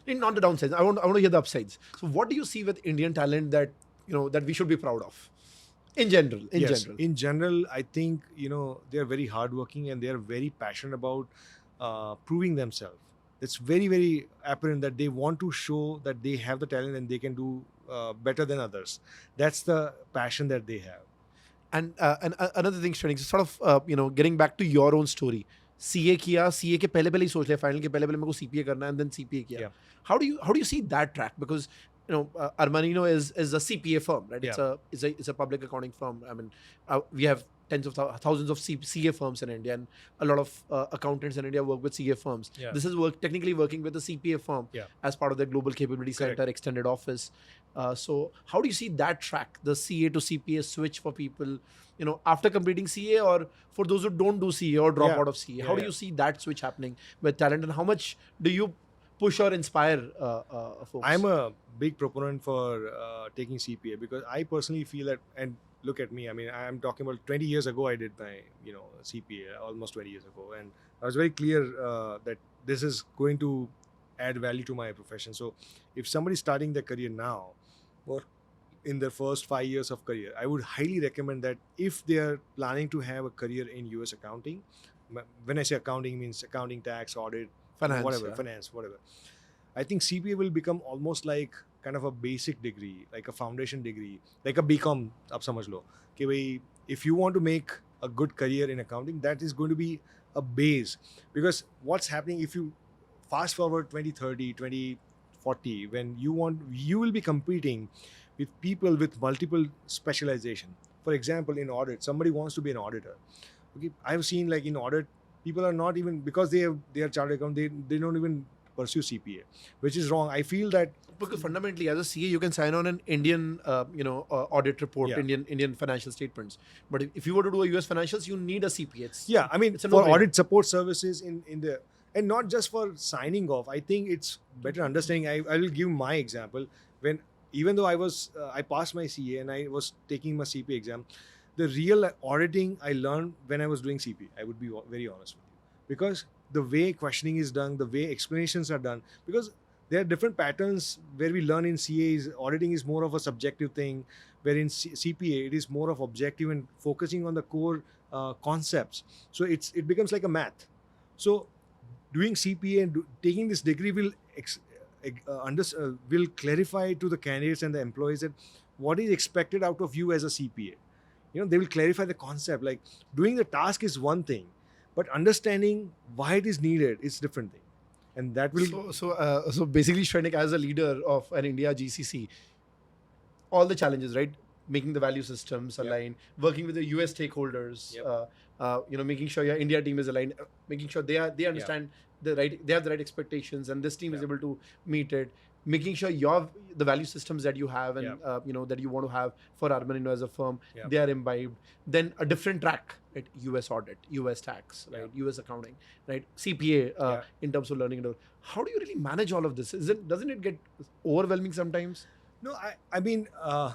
Not the downsides. I want to hear the upsides. So, what do you see with Indian talent that that we should be proud of? In general. In general, I think they are very hardworking and they are very passionate about proving themselves. It's very very apparent that they want to show that they have the talent and they can do better than others. That's the passion that they have. And another thing, Shrenik, sort of getting back to your own story. CA किया, CA के पहले ही सोच लिया, final के पहले मेरे को CPA करना है, and then CPA किया. Yeah. How do you see that track? Because Armanino is a CPA firm, right? Yeah. It's a public accounting firm. I mean, we have tens of thousands of CA firms in India, and a lot of accountants in India work with CA firms. Yeah. This is technically working with a CPA firm Yeah. as part of their Global Capability Correct. Center extended office. So how do you see that track, the CA to CPA switch for people, after completing CA, or for those who don't do CA or drop Yeah. out of CA? Yeah, How do yeah. you see that switch happening with talent, and how much do you push or inspire folks? I'm a big proponent for taking CPA because I personally feel that, and look at me, I mean, I'm talking about 20 years ago I did my CPA, almost 20 years ago, and I was very clear that this is going to add value to my profession. So if somebody's starting their career now or in their first 5 years of career, I would highly recommend that if they are planning to have a career in US accounting, when I say accounting, means accounting, tax, audit, Finance, whatever, yeah. finance, whatever. I think CPA will become almost like kind of a basic degree, like a foundation degree, like a BCom. आप समझ लो कि भाई, if you want to make a good career in accounting, that is going to be a base. Because what's happening if you fast forward 2030, 2040, when you will be competing with people with multiple specialization. For example, in audit, somebody wants to be an auditor. Okay, I've seen like in audit, people are not even, because they are chartered accountant, they don't even pursue CPA, which is wrong. I feel that because fundamentally, as a CA, you can sign on an Indian, audit report, Yeah. Indian financial statements. But if you were to do a US financials, you need a CPA. I mean, it's a for no-brainer. audit support services in the and not just for signing off. I think it's better understanding. I will give my example. When even though I passed my CA and I was taking my CPA exam, the real auditing I learned when I was doing CPA. I would be very honest with you, because the way questioning is done, the way explanations are done, because there are different patterns where we learn in CA. Auditing is more of a subjective thing, where in CPA it is more of objective and focusing on the core concepts. So it becomes like a math. So doing CPA and taking this degree will will clarify to the candidates and the employees that what is expected out of you as a CPA. They will clarify the concept. Like, doing the task is one thing, but understanding why it is needed is different thing, and that will. So basically, Shrenik, as a leader of an India GCC, all the challenges, right? Making the value systems align, working with the US stakeholders, making sure your India team is aligned, making sure they understand they have the right expectations, and this team is able to meet it. Making sure the value systems that you have and that you want to have for Armanino as a firm, they are imbibed. Then a different track, right? US audit, US tax, right? US accounting, right? CPA in terms of learning. How do you really manage all of this? Doesn't it get overwhelming sometimes? No, I mean,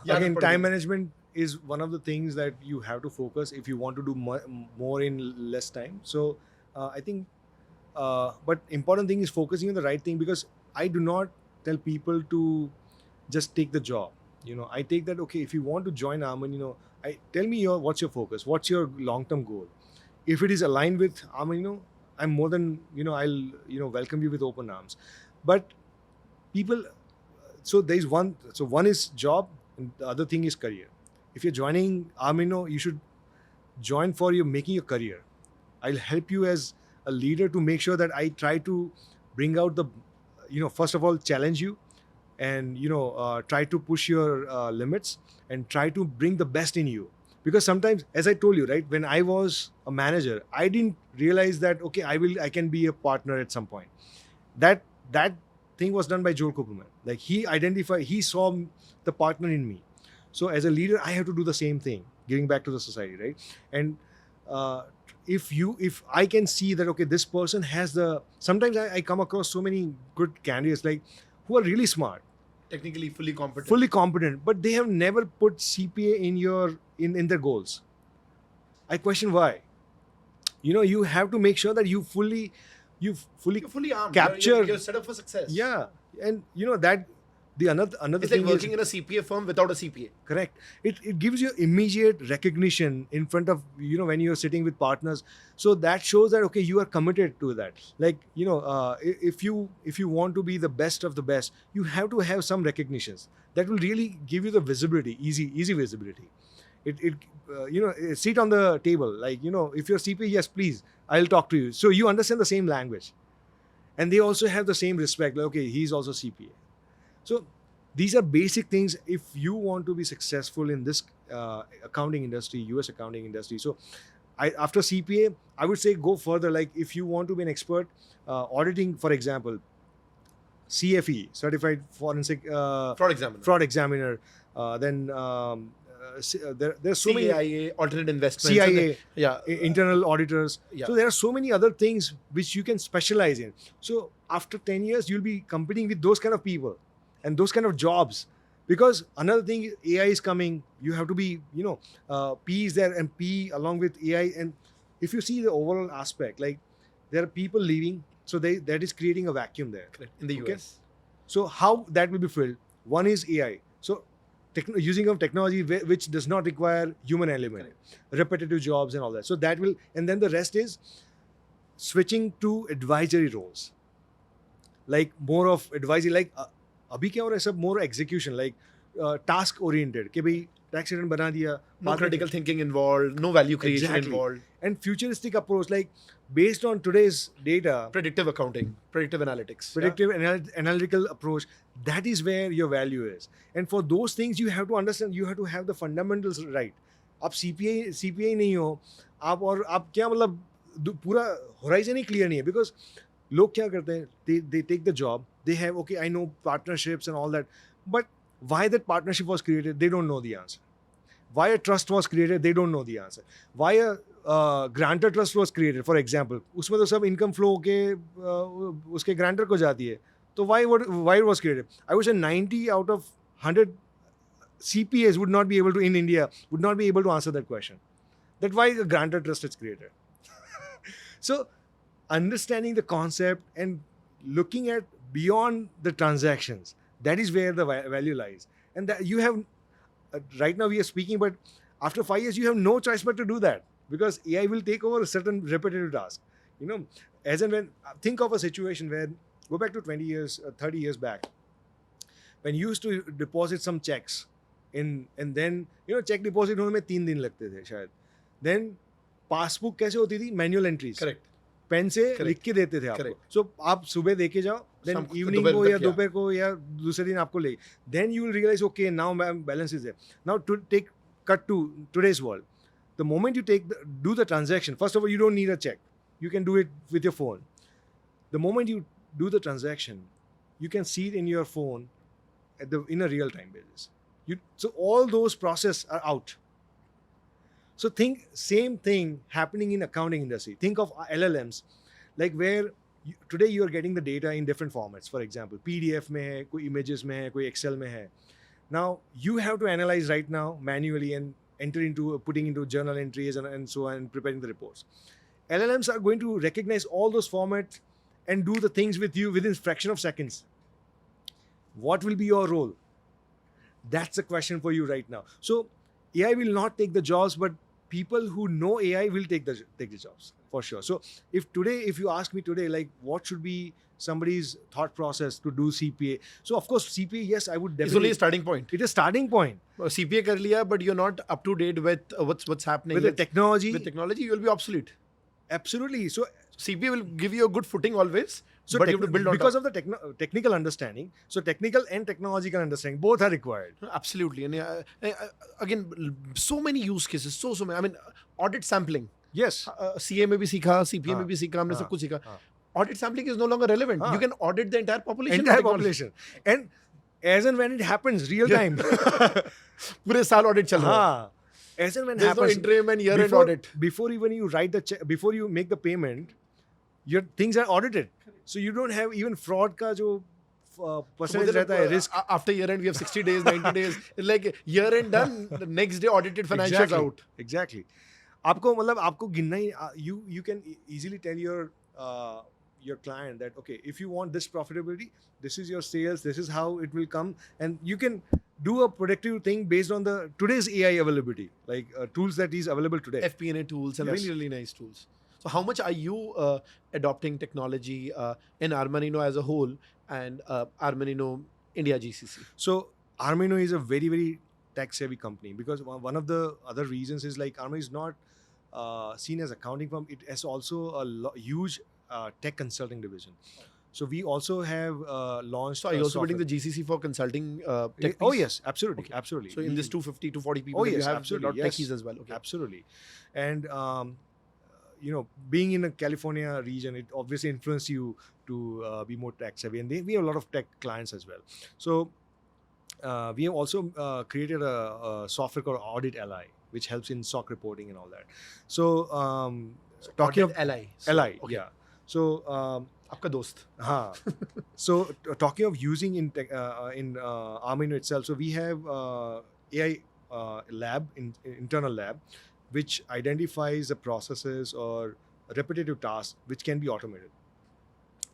again, time management is one of the things that you have to focus if you want to do more in less time. So I think, but important thing is focusing on the right thing, because I do not tell people to just take the job. I take that, okay, if you want to join Armanino, tell me what's your focus, what's your long-term goal. If it is aligned with Armanino, I'm more than, I'll, welcome you with open arms. But people, so there's one is job and the other thing is career. If you're joining Armanino, you should join for making your career. I'll help you as a leader to make sure that I try to bring out the, first of all, challenge you and, try to push your limits and try to bring the best in you. Because sometimes, as I told you, right, when I was a manager, I didn't realize that, okay, I can be a partner at some point. That thing was done by Joel Cooperman. Like, he saw the partner in me. So as a leader, I have to do the same thing, giving back to the society, right? And if I can see that, okay, this person has sometimes I come across so many good candidates, like, who are really smart, Technically fully competent, but they have never put CPA in their goals. I question why. You have to make sure that you fully You're fully armed. capture. You're set up for success. Yeah, and that the another It's thing like working is, in a CPA firm without a CPA. correct. It gives you immediate recognition in front of, when you're sitting with partners. So that shows that, okay, you are committed to that. Like, if you want to be the best of the best, you have to have some recognitions that will really give you the visibility, easy visibility. Sit on the table. Like, if you're CPA, yes, please, I'll talk to you. So you understand the same language, and they also have the same respect. Like, okay, he's also CPA. So these are basic things if you want to be successful in this accounting industry, US accounting industry. So after CPA, I would say go further. Like, if you want to be an expert, auditing, for example, CFE, Certified Forensic Fraud examiner. Then there's so many CIA, alternate investments. CIA, Yeah. internal auditors. Yeah. So there are so many other things which you can specialize in. So after 10 years, you'll be competing with those kind of people and those kind of jobs. Because another thing, AI is coming. You have to be, P is there, and P along with AI. And if you see the overall aspect, like, there are people leaving, so that is creating a vacuum there. Correct. In the US. So how that will be filled? One is AI. So using of technology which does not require human element, repetitive jobs and all that. So that will, and then the rest is switching to advisory roles, like more of advisory, like abhi kya ho raha hai sab more execution, like task oriented, ke bhai tax return bana diya, No critical thinking involved, no value creation Exactly. involved. And futuristic approach, like based on today's data, Predictive accounting, predictive analytics. predictive analytical approach, that is where your value is. And for those things, you have to understand, you have to have the fundamentals right. आप CPA नहीं हो, आप क्या मतलब पूरा horizon ही clear नहीं है, because लोग क्या करते हैं, they take the job, they have, okay, I know partnerships and all that, but why that partnership was created, they don't know the answer. Why a trust was created, they don't know the answer. Why a grantor trust was created, for example, उसमें तो सब income flow के उसके grantor को जाती है. तो why it was created? I would say 90 out of 100 CPAs would not be able to, in India, would not be able to answer that question. That's why the grantor trust is created. So understanding the concept and looking at beyond the transactions, that is where the value lies. And that you have, right now we are speaking, but after 5 years, you have no choice but to do that, because AI will take over a certain repetitive task. You know, as and when, think of a situation where, go back to 20 years, 30 years back, when you used to deposit some checks in, and then, you know, check deposit होने में 3 दिन लगते थे शायद. Then passbook कैसे होती थी? Manual entries. Correct. Pen से लिख के देते थे आपको. सो आप सुबह देके जाओ, देन इवनिंग को या दोपहर को या दूसरे दिन आपको ले, then you will realise okay now balance is there. Now to take cut to today's world. The moment you do the transaction, first of all, you don't need a check. You can do it with your phone. The moment you do the transaction, you can see it in your phone in a real time basis. So all those processes are out. So think same thing happening in accounting industry. Think of LLMs, like where today you are getting the data in different formats. For example, PDF में है, कोई images में है, कोई Excel में है. Now you have to analyze right now manually and putting into journal entries and so on, and preparing the reports. LLMs are going to recognize all those formats and do the things with you within fraction of seconds. What will be your role? That's the question for you right now. So AI will not take the jobs, but people who know AI will take the jobs for sure. So if you ask me today, like what should be somebody's thought process to do CPA? So of course CPA, yes, I would definitely. It's only a starting point. It is starting point. CPA kar liya, but you're not up to date with what's happening with the technology. With technology, you will be obsolete. Absolutely. So CPA will give you a good footing always. So but you have to build on because top. of the technical understanding. So technical and technological understanding both are required. Absolutely. And again, so many use cases. So many. I mean, audit sampling. Yes. CA में भी सीखा, CPA में भी सीखा, हमने सब कुछ सीखा. Audit sampling is no longer relevant. You can audit the entire population. Entire population. And as and when it happens, real time. पूरे साल audit चल रहा है. As and when There's happens. no interim and year-end audit. Before even you write the check, before you make the payment, your things are audited. So you don't have even fraud का जो percentage रहता है, risk. After year-end, we have 60 days, 90 days. Like year-end done, the next day audited financials out. Exactly. आपको मतलब आपको गिनना ही, you can easily tell your client that okay, if you want this profitability, this is your sales, this is how it will come, and you can do a predictive thing based on the today's AI availability, like tools that is available today. FP&A tools and Yes. really nice tools. So how much are you adopting technology in Armanino as a whole and Armanino India GCC? So Armanino is a very, very tech-savvy company, because one of the other reasons is like Armanino is not seen as accounting firm. It has also a huge tech consulting division. So we also have launched. So are you also putting the GCC for consulting tech? Oh yes, absolutely, Okay. absolutely. So in this 250 to 40 people, Oh that yes, you have absolutely, a lot of yes. techies as well. Okay. Absolutely. And you know, being in a California region, it obviously influenced you to be more tech savvy, and we have a lot of tech clients as well. So we have also created a software called Audit LI, which helps in SOC reporting and all that. So talking Audit of LI. LI, Okay. yeah. So आपका दोस्त. so talking of using in Armanino itself, so we have AI lab, internal lab, which identifies the processes or repetitive tasks which can be automated.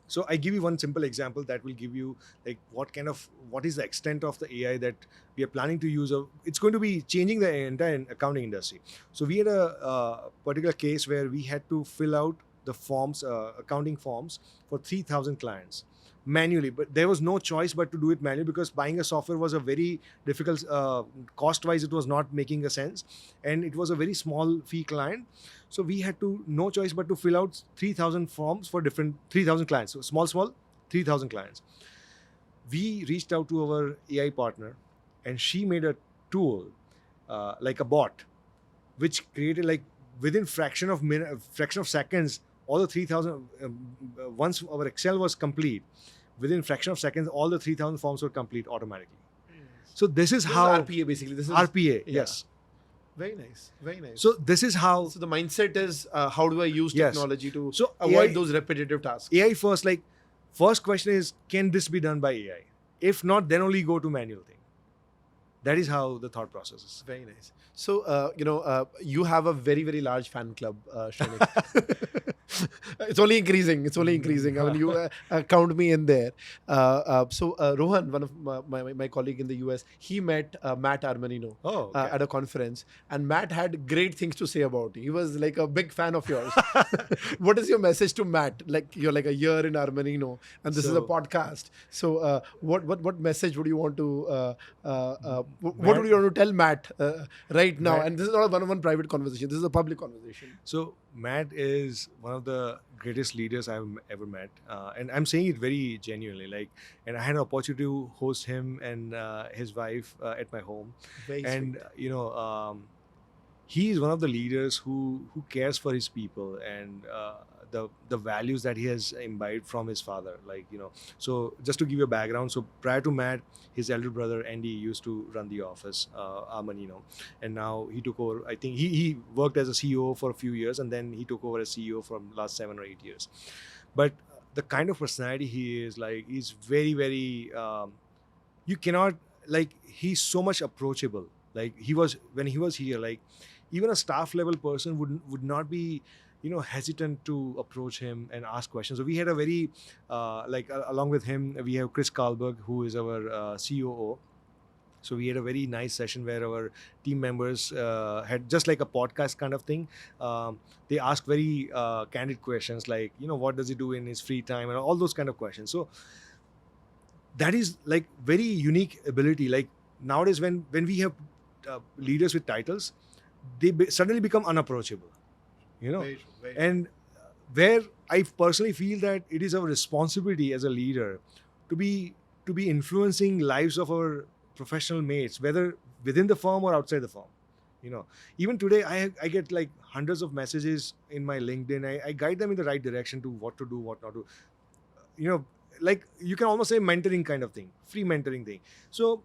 So I give you one simple example that will give you like what is the extent of the AI that we are planning to use. It's going to be changing the entire accounting industry. So we had a particular case where we had to fill out the forms, accounting forms for 3,000 clients manually, but there was no choice but to do it manually, because buying a software was a very difficult, cost-wise it was not making a sense, and it was a very small fee client. So we had no choice but to fill out 3,000 forms for different 3,000 clients. So small, 3,000 clients. We reached out to our AI partner, and she made a tool, like a bot, which created like within fraction of seconds, all the 3,000, once our Excel was complete, within fraction of seconds, all the 3,000 forms were complete automatically. So this is how RPA basically. This is RPA, yeah. yes. Very nice. Very nice. So this is how So the mindset is how do I use Yes. technology to So avoid AI those repetitive tasks? AI first. Like first question is, can this be done by AI? If not, then only go to manual thing. That is how the thought process is. Very nice. So, you have a very, very large fan club, Shrenik. It's only increasing. It's only increasing. I mean, you count me in there. Rohan, one of my colleague in the US, he met Matt Armanino Oh, okay. at a conference, and Matt had great things to say about you. He was like a big fan of yours. What is your message to Matt? Like, you're like a year in Armanino, and this is a So- podcast. So, what message would you want to what would you want to tell Matt right now? Matt- And this is not a one-on-one private conversation. This is a public conversation. So Matt is one of the greatest leaders I've ever met, and I'm saying it very genuinely. Like, and I had an opportunity to host him and his wife at my home, Very and sweet. he is one of the leaders who cares for his people and the values that he has imbibed from his father. Like, so just to give you a background, so prior to Matt, his elder brother Andy used to run the office, Armanino, and now he took over. I think he worked as a CEO for a few years, and then he took over as CEO from last 7 or 8 years. But the kind of personality he is, like, he's very, very you cannot, like, he's so much approachable. Like, he was, when he was here, like, even a staff level person would not be hesitant to approach him and ask questions. So we had a very along with him, we have Chris Karlberg, who is our COO. So we had a very nice session where our team members had just like a podcast kind of thing. They asked very candid questions, like, what does he do in his free time, and all those kind of questions. So that is like very unique ability. Like, nowadays when we have leaders with titles, they suddenly become unapproachable, Very true, very true. and where I personally feel that it is our responsibility as a leader to be influencing lives of our professional mates, whether within the firm or outside the firm. Even today I get like hundreds of messages in my LinkedIn. I guide them in the right direction to what to do, what not to. Like, you can almost say mentoring kind of thing, free mentoring thing. So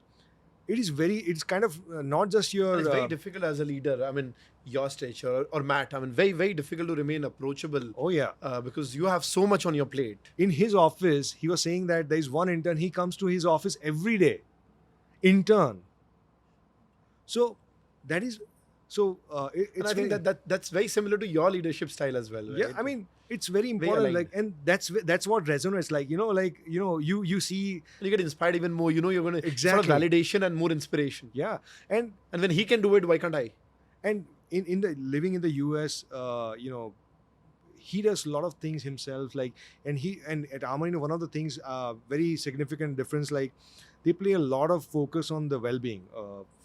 it's kind of not just your And it's very difficult as a leader. I mean, your stature or Matt. I mean, very, very difficult to remain approachable. oh yeah. Because you have so much on your plate. In his office, he was saying that there is one intern, he comes to his office every day. Intern. So that is, so it's And I think very- that's very similar to your leadership style as well. yeah, right? I mean, it's very important. aligned. Like, and that's what resonates. Like, you see, you get inspired even more. You're going to sort of Exactly. validation and more inspiration. yeah, and And when he can do it, why can't I? and in the living in the US, he does a lot of things himself. Like, and at Armanino, one of the things, very significant difference, like, they play a lot of focus on the well-being,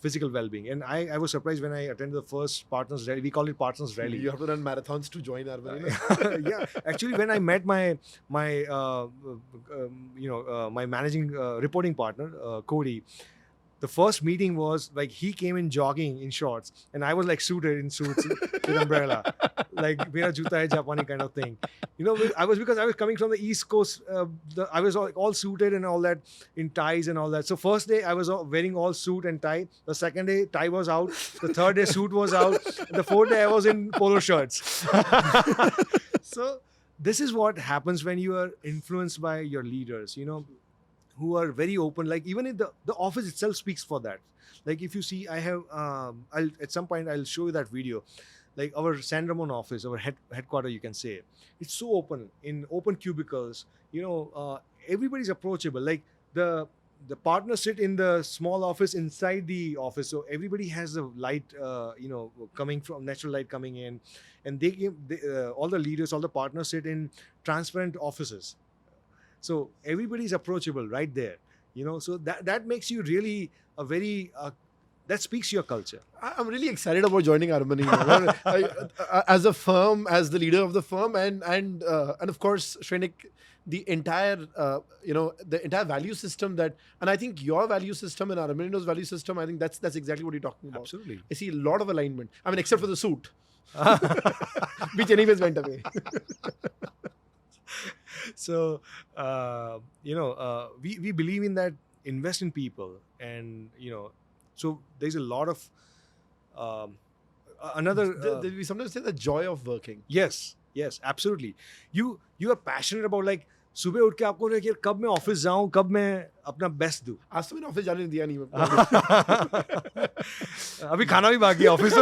physical well-being. And I was surprised when I attended the first partners rally. We call it partners rally. You have to run marathons to join Armanino. Yeah, actually, when I met my managing reporting partner, Cody, the first meeting was like, he came in jogging in shorts, and I was like suited in suits with umbrella, like mera juta hai Japani kind of thing. Because I was coming from the East Coast. I was all suited and all that, in ties and all that. So first day I was wearing all suit and tie. The second day tie was out. The third day suit was out. The fourth day I was in polo shirts. So this is what happens when you are influenced by your leaders, who are very open. Like, even in the office itself speaks for that. Like, if you see, I have at some point I'll show you that video. Like, our San Ramon office, our headquarter, you can say, it's so open, in open cubicles. Everybody's approachable. Like, the partners sit in the small office inside the office, so everybody has the light, coming from natural light coming in, and all the leaders, all the partners sit in transparent offices. So everybody's approachable right there, so that makes you really a very that speaks your culture. I'm really excited about joining Armanino. As a firm, as the leader of the firm, and of course, Shrenik, the entire value system and I think your value system and Armanino's value system, I think that's exactly what you're talking about. Absolutely. I see a lot of alignment. I mean, except for the suit, which anyways went away. So we believe in that, invest in people, and so there's a lot of We sometimes say the joy of working. Yes, absolutely. You are passionate about like सुबह उठ के आपको रहे कि कब मैं office जाऊं, कब मैं अपना बेस्ट दूं. आज तो मैंने ऑफिस जाने नहीं दिया नहीं मैं. अभी खाना भी बाकी है office.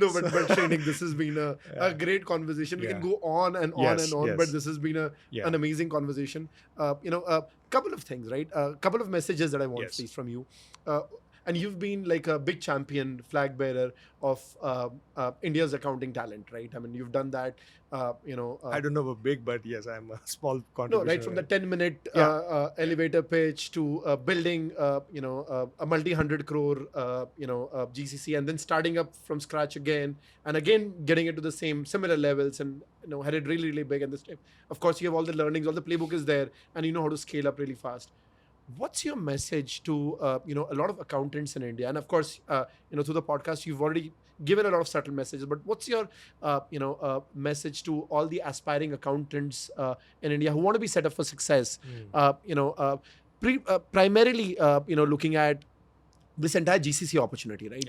No, but Shrenik, this has been a great conversation. We can go on and on and on, but this has been an amazing conversation. A couple of things, right? A couple of messages that I want please from you. And you've been like a big champion, flag bearer of India's accounting talent, right? I mean, you've done that, I don't know about big, but yes, I'm a small contribution. No, right from the 10-minute elevator pitch to building, a multi-100 crore, GCC, and then starting up from scratch again, and again getting it to the similar levels, and had it really, really big. And this time, of course, you have all the learnings, all the playbook is there, and you know how to scale up really fast. What's your message to a lot of accountants in India? And of course, through the podcast, you've already given a lot of subtle messages. But what's your message to all the aspiring accountants in India who want to be set up for success? Primarily, looking at this entire GCC opportunity, right?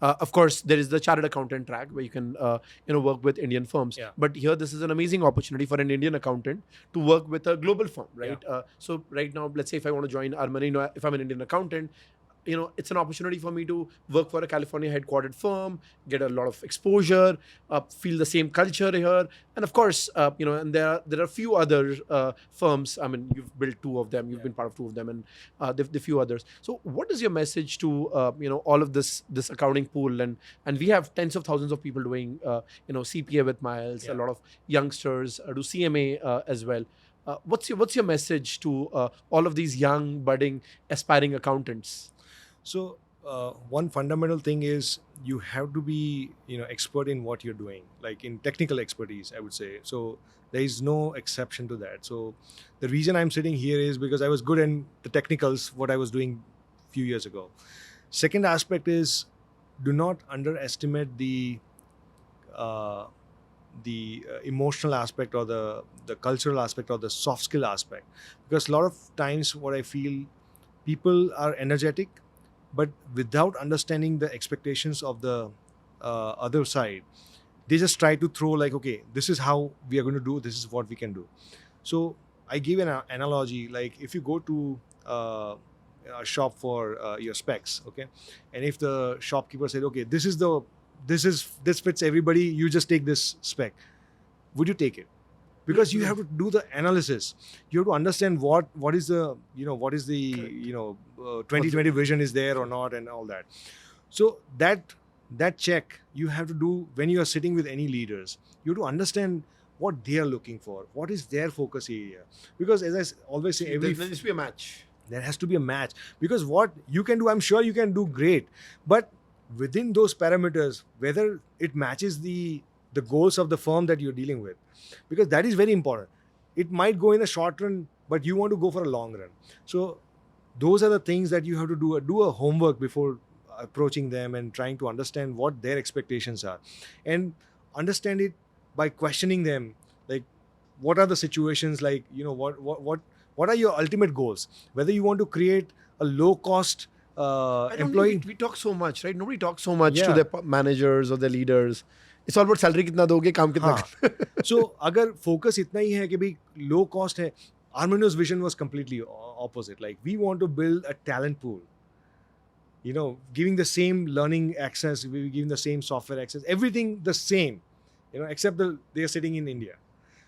Of course, there is the chartered accountant track where you can, work with Indian firms. Yeah. But here, this is an amazing opportunity for an Indian accountant to work with a global firm, right? Yeah. So right now, let's say if I want to join Armanino, if I'm an Indian accountant, it's an opportunity for me to work for a California headquartered firm, get a lot of exposure, feel the same culture here. And of course, and there are a few other firms. I mean, you've built two of them, you've been part of two of them, and the few others. So what is your message to, all of this accounting pool? And we have tens of thousands of people doing, CPA with Miles, a lot of youngsters do CMA as well. What's your message to all of these young, budding, aspiring accountants? So one fundamental thing is you have to be expert in what you're doing, like in technical expertise, I would say. So there is no exception to that. So the reason I'm sitting here is because I was good in the technicals, what I was doing a few years ago. Second aspect is do not underestimate the emotional aspect or the cultural aspect or the soft skill aspect, because a lot of times what I feel, people are energetic, but without understanding the expectations of the other side, they just try to throw like, okay, this is how we are going to do, this is what we can do. So I give an analogy, like if you go to a shop for your specs, okay, and if the shopkeeper said, okay, this fits everybody, you just take this spec, would you take it? Because you have to do the analysis. You have to understand what is the 2020 vision is there or not and all that. So that check you have to do when you are sitting with any leaders. You have to understand what they are looking for, what is their focus area. Because as I always say, there needs to be a match. There has to be a match. Because what you can do, I'm sure you can do great. But within those parameters, whether it matches the goals of the firm that you're dealing with, because that is very important. It might go in the short run, but you want to go for a long run. So those are the things that you have to do a homework before approaching them and trying to understand what their expectations are, and understand it by questioning them, like what are the situations, like what are your ultimate goals, whether you want to create a low cost employee. We talk so much, right? Nobody talks so much to their managers or their leaders. It's all about salary कितना दोगे, काम कितना. So अगर focus इतना ही है कि भाई low cost है, Armanino's vision was completely opposite. Like we want to build a talent pool, giving the same learning access, giving the same software access, everything the same, except they are sitting in India.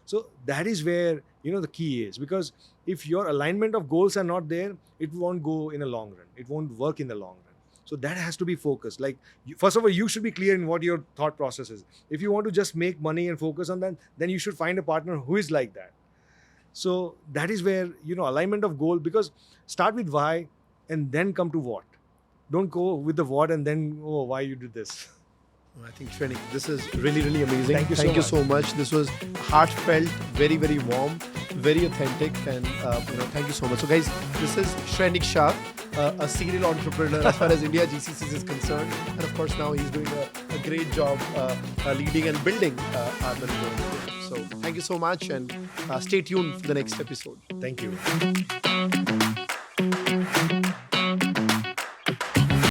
So that is where the key is, because if your alignment of goals are not there, it won't go in a long run. It won't work in the long run. So that has to be focused. Like, first of all, you should be clear in what your thought process is. If you want to just make money and focus on that, then you should find a partner who is like that. So that is where, alignment of goal, because start with why and then come to what. Don't go with the what and then, why you did this. I think, Shrenik, this is really, really amazing. Thank you so much. This was heartfelt, very, very warm, very authentic, and thank you so much. So guys, this is Shrenik Shah, a serial entrepreneur as far as India GCC is concerned, and of course now he's doing a great job leading and building Armanino India. So thank you so much, and stay tuned for the next episode. Thank you.